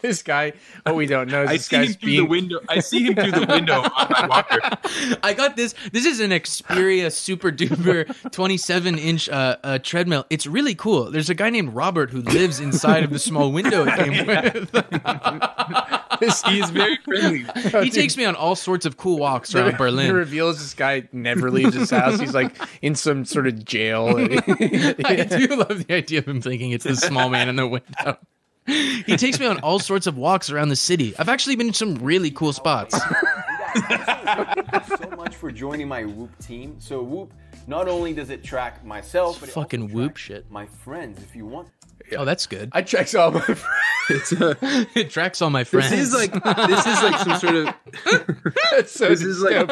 This guy, what we don't know is I this see him guy's through the window. I see him through the window on my walker. I got this. This is an Xperia super duper 27-inch treadmill. It's really cool. There's a guy named Robert who lives inside of the small window it came with. He is very friendly. He takes me on all sorts of cool walks around Berlin. He reveals this guy never leaves his house. He's like in some sort of jail. I do love the idea of him thinking it's the small man in the window. He takes me on all sorts of walks around the city. I've actually been in some really cool spots. Thank you so much for joining my Whoop team. So Whoop, not only does it track myself, but it fucking also Whoop tracks shit. my friends if you want. Oh, that's good. I tracks all my friends. It tracks all my friends. This is like some sort of. This is like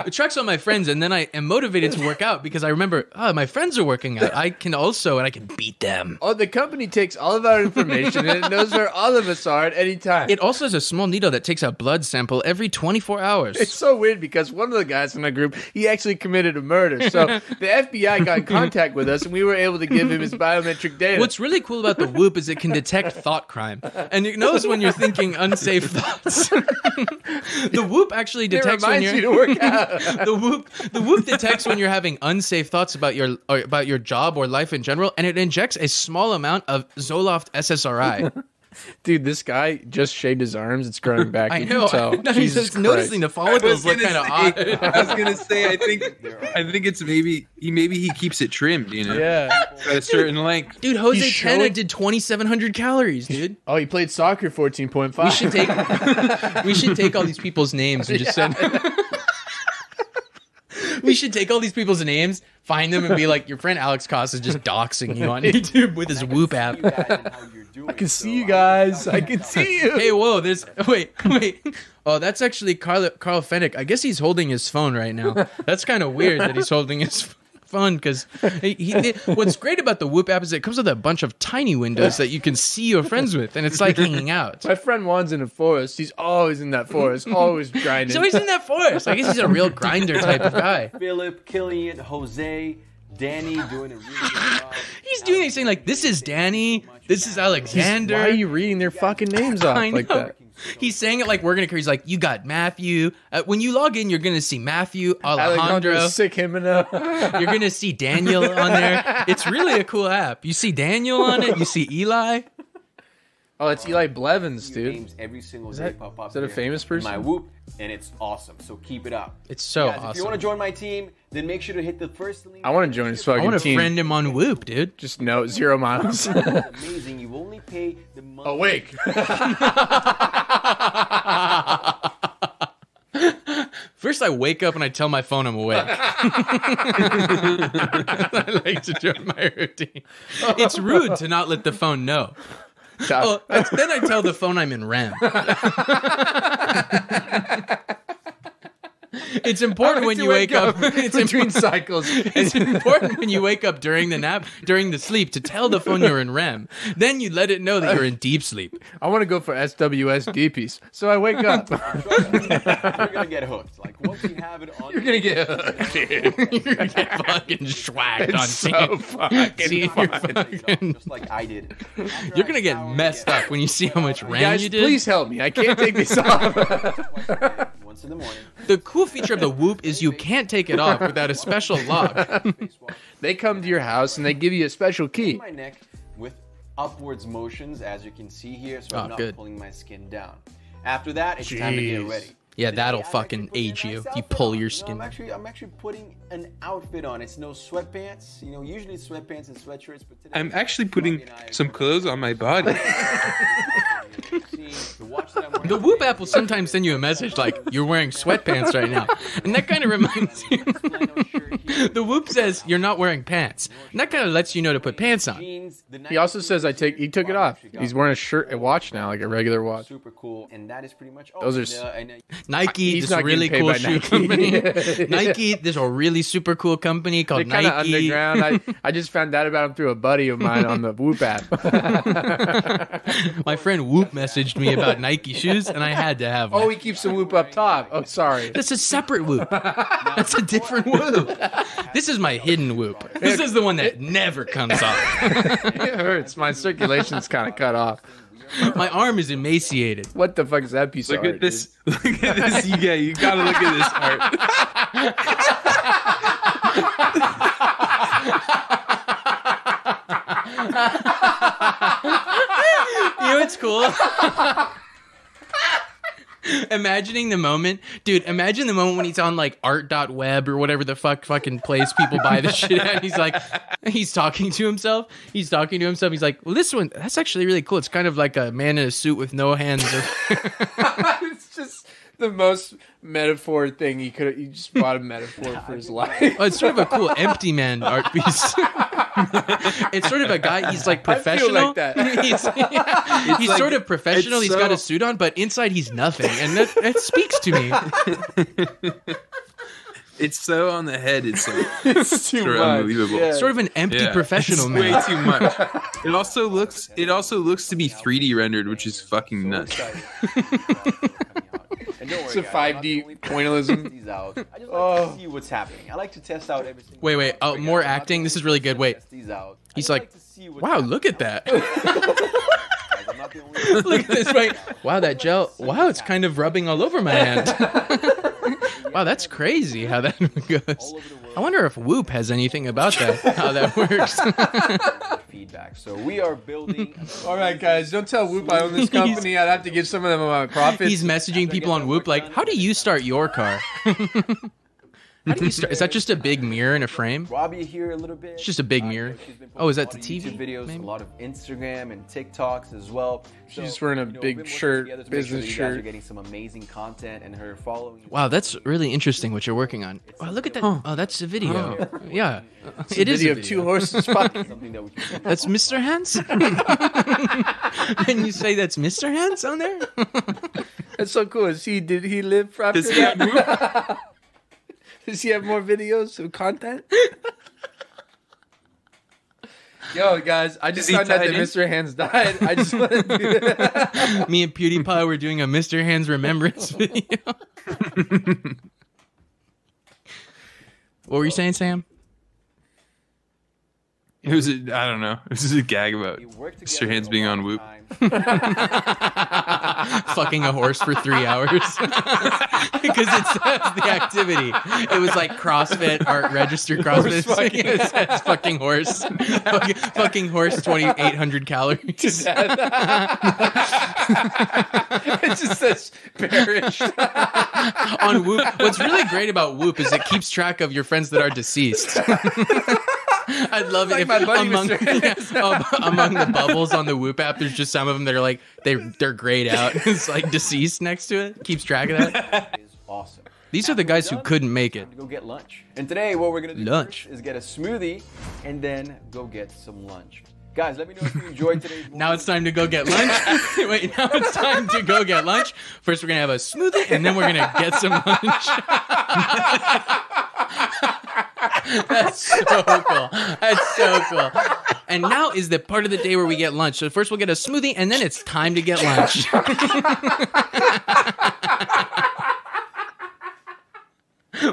it tracks all my friends, and then I am motivated to work out because I remember, my friends are working out. I can also, and I can beat them. Oh, the company takes all of our information and it knows where all of us are at any time. It also has a small needle that takes a blood sample every 24 hours. It's so weird because one of the guys in my group, he actually committed a murder. So the FBI got in contact with us and we were able to give him his biometric data. What's really cool about the Whoop is it can detect thought crime. And it knows when you're thinking unsafe thoughts. The Whoop actually detects when you're... you to work out. The Whoop detects when you're having unsafe thoughts about your job or life in general, and it injects a small amount of Zoloft SSRI. Dude, this guy just shaved his arms. It's growing back. I You know. can tell. He's just noticing the follicles look kind of odd. I was gonna say, I think it's maybe he keeps it trimmed, you know? Yeah, at a certain length. Dude, Jose Tena did 2,700 calories, dude. Oh, he played soccer 14.5. We should take all these people's names and just send. We should take all these people's names, find them, and be like, your friend Alex Costa is just doxing you on YouTube with his Whoop app. I can see you guys. I can see you. Hey, whoa, wait. Oh, that's actually Carl Fennick. I guess he's holding his phone right now. That's kind of weird that he's holding his phone because what's great about the Whoop app is it comes with a bunch of tiny windows that you can see your friends with, and it's like hanging out. My friend Juan's in a forest. He's always in that forest, always grinding. He's always in that forest. I guess he's a real grinder type of guy. Philip, Killian, Jose, Danny doing a really good job. He's doing these things like, this is Danny, this is Alexander. Why are you reading their fucking names off like that? He's saying it like we're gonna. He's like, you got Matthew. When you log in, you're gonna see Matthew, Alejandro, Sick Jimeno. You're gonna see Daniel on there. It's really a cool app. You see Daniel on it. You see Eli. Oh, it's Eli Blevins, dude. Names every single day pop up. Is that a famous person? My Whoop, and it's awesome. So keep it up. It's so Guys, awesome. If you want to join my team, then make sure to hit the first link. I want to join his fucking team. I want to friend him on Whoop, dude. Just no 0 miles. Amazing. You only pay the month. Awake. First, I wake up and I tell my phone I'm awake. I like to join my routine. It's rude to not let the phone know. Then I tell the phone I'm in REM. It's important when you wake up. It's between cycles. It's important when you wake up during the nap, during the sleep, to tell the phone you're in REM. Then you let it know that you're in deep sleep. I want to go for SWS deepies, so I wake up. You're gonna get hooked. Like once you have it on, you're gonna get hooked. You're gonna get fucking schwacked on so fucking fun. Just like I did. You're gonna get messed up when you see how much REM Guys, you did. please help me. I can't take this off. Once in the morning. The cool feature of the Whoop is you can't take it off without a special lock. They come to your house and they give you a special key. My neck with upwards motions, as you can see here, so I'm not pulling my skin down. After that, it's time to get ready. Yeah, that'll fucking age you. You pull your skin. I'm actually putting an outfit on. It's no sweatpants. You know, usually sweatpants and sweatshirts, but today I'm actually putting some clothes on my body. The Whoop app will sometimes send you a message like, you're wearing sweatpants right now. And that kind of reminds you. The Whoop says you're not wearing pants. And that kind of lets you know to put pants on. He also says he took it off. He's wearing a shirt, a watch now, like a regular watch. Super cool. And that is pretty much all. Those are Nike, this really cool shoe company. Nike, there's a really super cool company called They're Nike. Kind of underground. I just found out about them through a buddy of mine on the Whoop app. My friend Whoop messaged me about Nike shoes, and I had to have one. Oh, he keeps the Whoop up top. Oh, sorry. That's a separate Whoop. That's a different Whoop. This is my hidden Whoop. This is the one that never comes off. It hurts. My circulation's kind of cut off. My arm is emaciated. What the fuck is that piece of art? Look at this. Look at this. Yeah, you gotta look at this art. You know what's cool? Imagining the moment, dude, imagine the moment when he's on like art.web or whatever the fucking place people buy this shit at. He's like, he's talking to himself. He's like, well, this one, that's actually really cool. It's kind of like a man in a suit with no hands. It's just the most metaphor thing he just bought a metaphor for his life. Oh, it's sort of a cool empty man art piece. It's sort of a guy, he's like professional. I feel like that. He's like, sort of professional. He's got a suit on, but inside he's nothing. And that speaks to me. It's so on the head. It's like it's too much. Unbelievable. Yeah. Sort of an empty professional it's man. Way too much. It also looks to be 3D rendered, which is fucking nuts. It's a 5D pointillism. I just like to see what's happening. I like to test out everything. Wait. More acting. This is really good. Wait. He's like, wow, look at that. Look at this. Wait. Wow, that gel. Wow, it's kind of rubbing all over my hand. Wow, that's crazy how that goes. I wonder if Whoop has anything about that, how that works. Feedback. So we are building. All right, guys, don't tell Whoop I own this company. I'd have to give some of them my profits. He's messaging people on Whoop like, how do you start your car? How do you start? Is that just a big mirror in a frame? Robbie here a little bit. It's just a big mirror. Oh, is that the TV? YouTube videos, maybe? A lot of Instagram and TikToks as well. She's just wearing a big shirt, business shirt. You guys are getting some amazing content and her following. Wow, that's really interesting what you're working on. Oh, look at that. Oh, that's a video. Yeah. It is a video of two horses fucking. That's Mr. Hands? And you say that's Mr. Hands on there? That's so cool. Did he live after that? Does he have more videos of content? Yo, guys, I just found out that Mr. Hands died. I just want to do that. Me and PewDiePie were doing a Mr. Hands remembrance video. What were you saying, Sam? It was I don't know. This is a gag about Mr. Hands being on Whoop. Fucking a horse for 3 hours. Because it says the activity. It was like CrossFit, art register CrossFit. It says fucking horse. Fucking horse, 2,800 calories. It just says perish. On Whoop. What's really great about Whoop is it keeps track of your friends that are deceased. I'd love it if among the bubbles on the Whoop app, there's just some of them that are like they're grayed out. It's like deceased next to it. Keeps track of that. That is awesome. These are the guys who couldn't make it. Go get lunch. And today, what we're gonna do lunch is get a smoothie and then go get some lunch. Guys, let me know if you enjoyed today's Now it's time to go get lunch. Wait, now it's time to go get lunch. First, we're going to have a smoothie, and then we're going to get some lunch. That's so cool. That's so cool. And now is the part of the day where we get lunch. So first we'll get a smoothie, and then it's time to get lunch.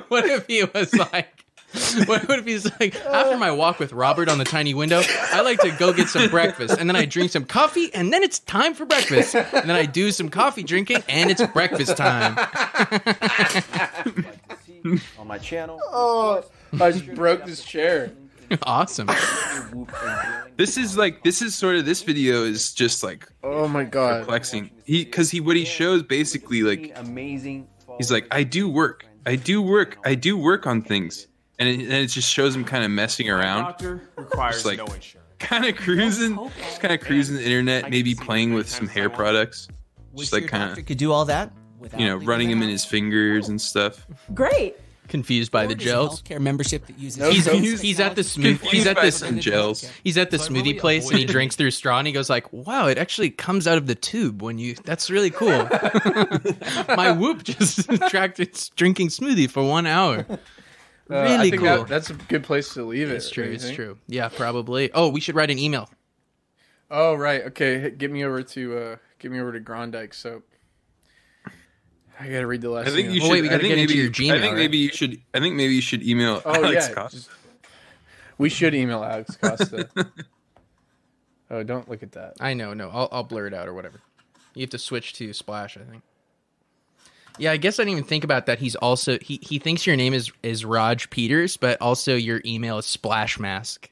What if he was like, what if he's like, after my walk with Robert on the tiny window, I like to go get some breakfast, and then I drink some coffee, and then it's time for breakfast. And then I do some coffee drinking, and it's breakfast time. On my channel. Oh, I just broke this chair. Awesome. This video is just like, oh my god, perplexing. What he shows basically, like, amazing. He's like, I do work on things. And it just shows him kind of messing around. Doctor requires just like, no insurance. kind of cruising the internet, maybe playing with some hair products. Just like kind of could do all that, running him in his fingers and stuff. Great. Confused by the gels. Healthcare membership that uses He's at the gels. He's at the smoothie place and he drinks through straw and he goes like, "Wow, it actually comes out of the tube when you. That's really cool." My Whoop just attracted drinking smoothie for 1 hour. Really cool. That's a good place to leave it. It's true. It's true. Yeah, probably. Oh, we should write an email. Oh right. Okay. Get me over to Grondike soap. I gotta read the last. I think you email. should. Wait, we gotta get into your Gmail. I think maybe you should. I think maybe you should email Alex Costa. We should email Alex Costa. Oh, don't look at that. I know. No, I'll blur it out or whatever. You have to switch to Splash, I think. Yeah, I guess I didn't even think about that. He's also he thinks your name is Raj Peters, but also your email is Splash Mask.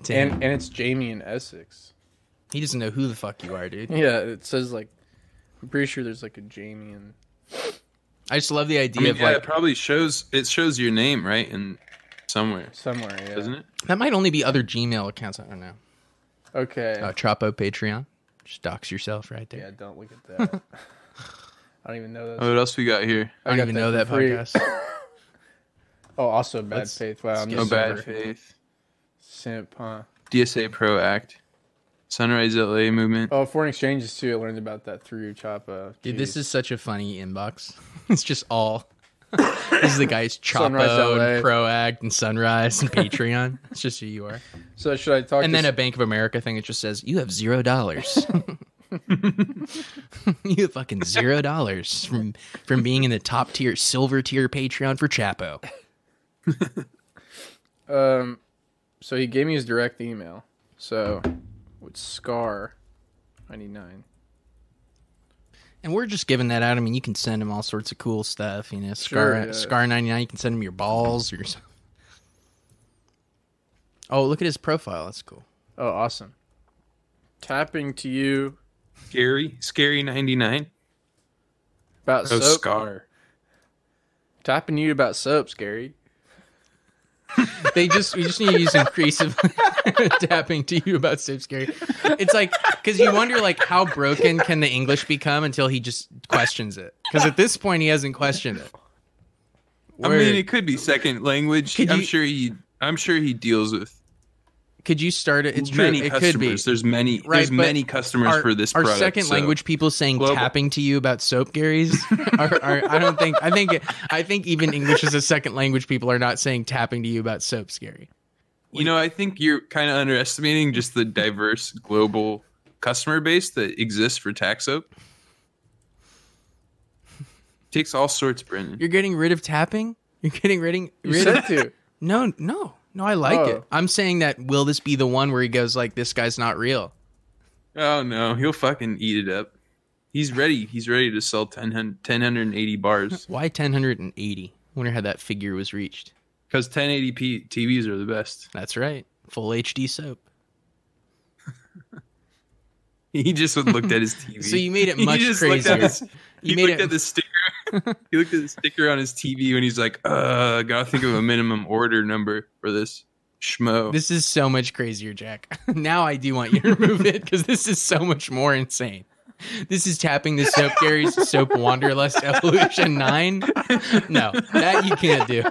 And it's Jamie in Essex. He doesn't know who the fuck you are, dude. Yeah, it says like, I'm pretty sure there's like a Jamie in. I just love the idea of like it probably shows your name right in somewhere, yeah, doesn't it? That might only be other Gmail accounts. I don't know. Okay. Trapo Patreon. Just dox yourself right there. Yeah, don't look at that. I don't even know that. Oh, what else we got here? I don't even know that podcast. Oh, also Bad Faith. Wow, I'm Bad Faith. Simp, huh? DSA Pro Act. Sunrise LA movement. Oh, foreign exchanges too. I learned about that through Chapo. Dude, this is such a funny inbox. It's just all. This is the guy's Chapo and Pro Act and Sunrise and Patreon. It's just who you are. So should I talk? And then a Bank of America thing. It just says you have $0. You have fucking $0 from being in the top tier, silver tier Patreon for Chapo. So he gave me his direct email. So it's Scar 99. And we're just giving that out. I mean, you can send him all sorts of cool stuff. You know, Scar 99. You can send him your balls or something. Oh, look at his profile. That's cool. Oh, awesome. Tapping to you. Scary 99. About soap. Scar. Tapping to you about soap, Scary. We just need to use increasive tapping to you about soap, Scary. It's like, because you wonder like how broken can the English become until he just questions it. Because at this point he hasn't questioned it. I mean, it could be second language. I'm sure he deals with. Could you start it? It's true. It could be. There's many customers for this product. Are second language people saying tapping to you about soap, Garys? I think even English as a second language people are not saying tapping to you about soap, Scary. You know, I think you're kind of underestimating just the diverse global customer base that exists for tax soap. Takes all sorts, Brendan. You're getting rid of tapping? You're getting rid of No, I like it. I'm saying that will this be the one where he goes like, this guy's not real? Oh no, he'll fucking eat it up. He's ready. He's ready to sell 1080 bars. Why 1080? Wonder how that figure was reached. Because 1080p TVs are the best. That's right. Full HD soap. He just looked at his TV. So you made it much crazier. He looked at the sticker. He looked at the sticker on his TV when he's like, gotta think of a minimum order number for this schmo. This is so much crazier, Jack. Now I do want you to remove it because this is so much more insane. This is tapping the soap Gary's Soap Wanderlust Evolution 9. No, that you can't do.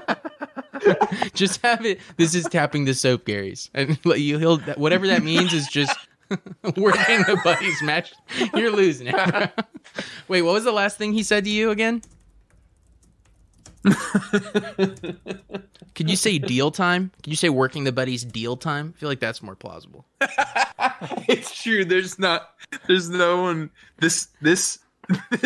Just have it. This is tapping the soap, Gary's, and he'll whatever that means is just working the buddies match. You're losing it. Wait, what was the last thing he said to you again? Could you say deal time? Could you say working the buddies deal time? I feel like that's more plausible. It's true. There's no one. This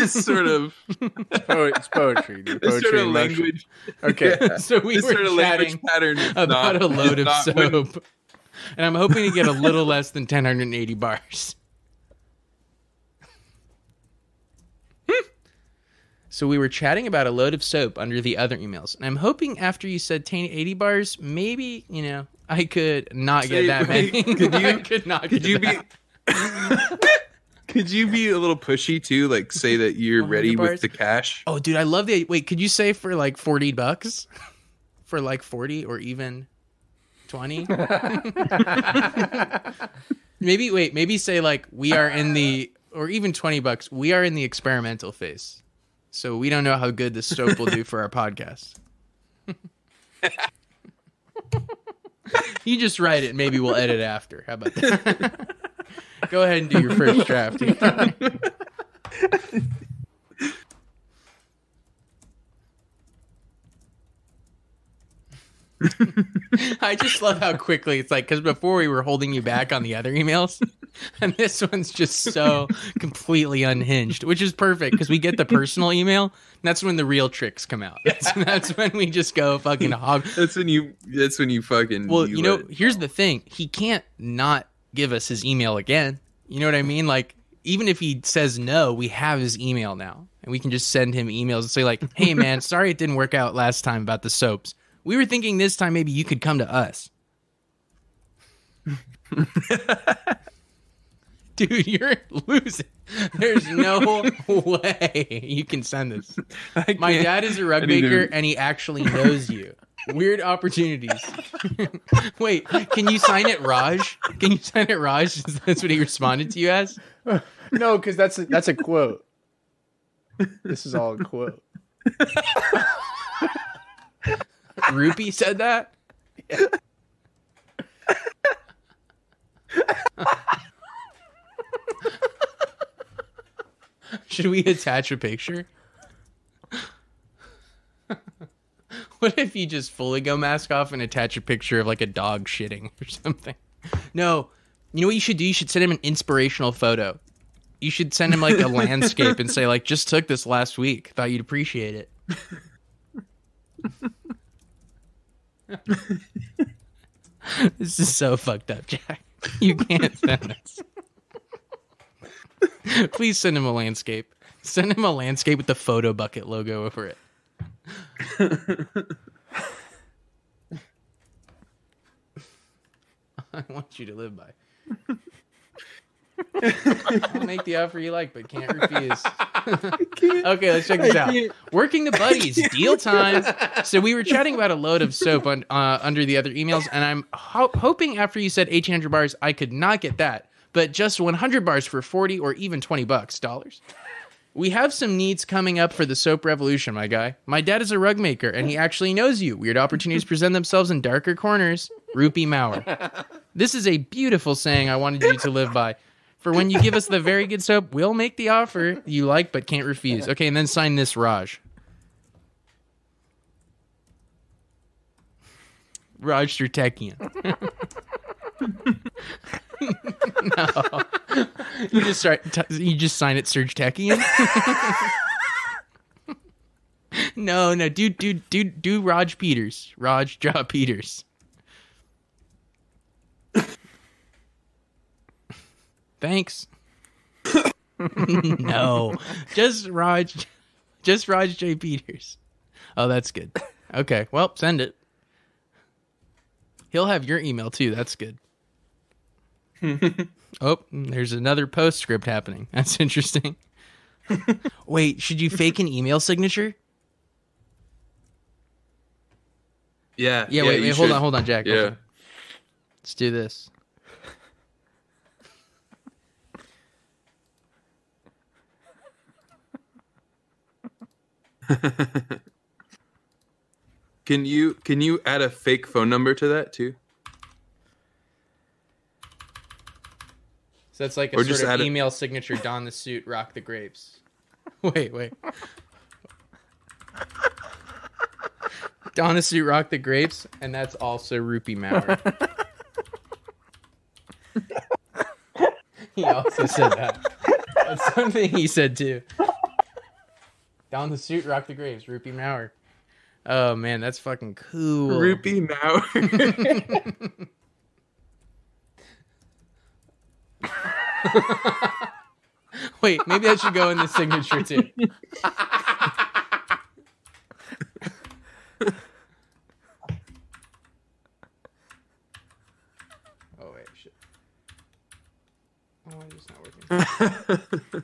sort of it's poetry. Dude. This Poetry sort of in motion. language. Okay, Yeah. so we This were sort of chatting language pattern is about not- a load is of not soap, winning. and I'm hoping to get a little less than 1080 bars. So we were chatting about a load of soap under the other emails, and I'm hoping after you said 1080 bars, maybe I could not get that many. Could you be? Could you be a little pushy too? Like say that you're ready bars? with the cash. Oh, dude, I love the. Wait, could you say for like $40? For like 40 or even 20? Maybe say like we are in the, or even $20. We are in the experimental phase. So we don't know how good this soap will do for our podcast. You just write it. Maybe we'll edit after. How about that? Go ahead and do your first draft. I just love how quickly it's like, because before we were holding you back on the other emails, and this one's just so completely unhinged, which is perfect because we get the personal email. And that's when the real tricks come out. That's when we just go fucking hog. That's when you fucking. Well, here's the thing: he can't not give us his email again. You know what I mean? Like, even if he says no, we have his email now, and we can just send him emails and say like, "Hey, man, sorry it didn't work out last time about the soaps. We were thinking this time maybe you could come to us." Dude, you're losing. There's no way you can send this. My dad is a rug maker, and he actually knows you. Weird opportunities. Wait, can you sign it, Raj? Can you sign it, Raj? That's what he responded to you as? No, because that's a quote. This is all a quote. Rupee said that? Yeah. Should we attach a picture? What if you just fully go mask off and attach a picture of like a dog shitting or something? No. You know what you should do? You should send him an inspirational photo. You should send him like a landscape and say like, just took this last week. Thought you'd appreciate it. This is so fucked up, Jack. You can't send this. Please send him a landscape. Send him a landscape with the photo bucket logo over it. I want you to live by. I'll make the offer you like, but can't refuse. Okay, let's check this out. Working the buddies, deal time. So we were chatting about a load of soap under the other emails, and I'm hoping after you said 1,800 bars, I could not get that, but just 100 bars for 40 or even $20. We have some needs coming up for the soap revolution, my guy. My dad is a rug maker, and he actually knows you. Weird opportunities present themselves in darker corners. Rupee Mauer. This is a beautiful saying I wanted you to live by. For when you give us the very good soap, we'll make the offer you like but can't refuse. Okay, and then sign this, Raj. Raj Stratekian. No. You just sign it, Serge Techian. No, do Raj Peters. Raj Jaw Peters. Thanks. No. Just Raj J. Peters. Oh, that's good. Okay, well, send it. He'll have your email too. That's good. Oh, there's another postscript happening. That's interesting. Wait, should you fake an email signature? Yeah. Wait, hold on, Jack. Yeah. Okay. Let's do this. Can you add a fake phone number to that too? So that's like a sort of email signature. Don the suit, rock the grapes. Wait. Don the suit, rock the grapes, and that's also Rupee Maurer. He also said that. That's something he said too. Don the suit, rock the grapes, Rupee Maurer. Oh man, that's fucking cool. Rupee Maurer. Wait, maybe I should go in the signature too. Oh wait, shit. Oh, it's not working.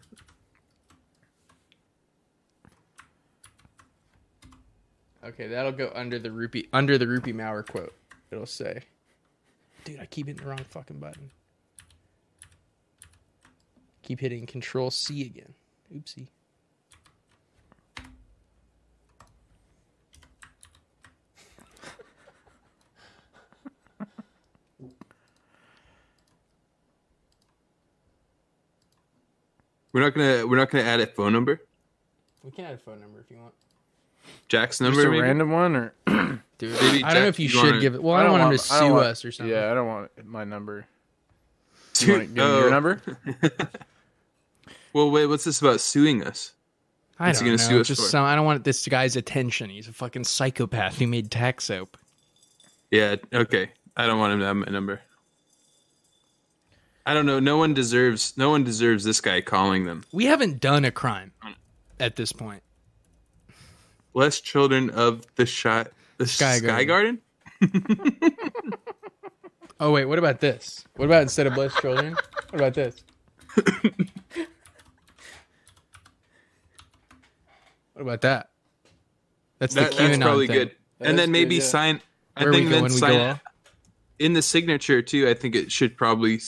Okay, that'll go under the Rupee Maurer quote. It'll say, "Dude, I keep hitting the wrong fucking button. Keep hitting Control C again. Oopsie." We're not gonna add a phone number. We can add a phone number if you want. Jack's number, just a maybe? random one, or dude, I don't know if you should give it. Well, I don't want him to sue us or something. Yeah, I don't want my number. You want to give me your number? Well, wait, what's this about suing us? I don't know. Sue us for? I don't want this guy's attention. He's a fucking psychopath who made tax soap. Yeah, okay. I don't want him to have my number. I don't know. No one deserves this guy calling them. We haven't done a crime at this point. Bless children of the Sky Garden? Oh wait, what about this? What about instead of blessed children? What about this? What about that? That's probably thing. good. And then maybe sign. I think then sign in the signature too. I think it should probably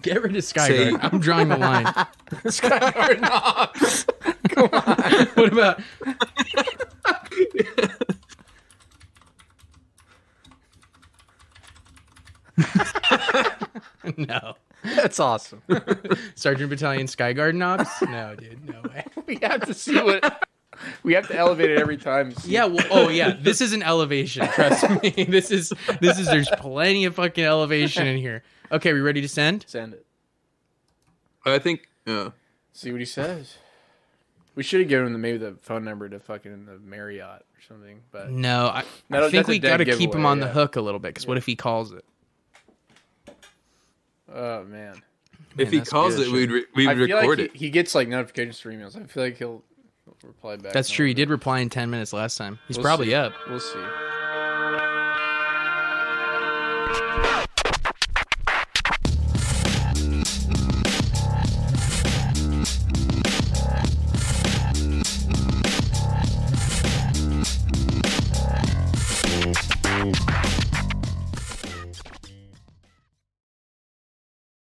get rid of Sky Garden. I'm drawing the line. Sky Garden off. Come on. What about? No. That's awesome. Sergeant Battalion Sky Garden Ops? No, dude, no way. We have to see what. We have to elevate it every time. Yeah. Well, oh yeah. This is an elevation. Trust me. This is. There's plenty of fucking elevation in here. Okay, we ready to send? Send it. I think. See what he says. We should have given him maybe the phone number to fucking the Marriott or something. But no, I think we got to keep him on the hook a little bit. Because what if he calls it? Oh man. If he calls it, we'd record it. He gets like notifications for emails. I feel like he'll reply back. That's true. He did reply in 10 minutes last time. He's probably up. We'll see.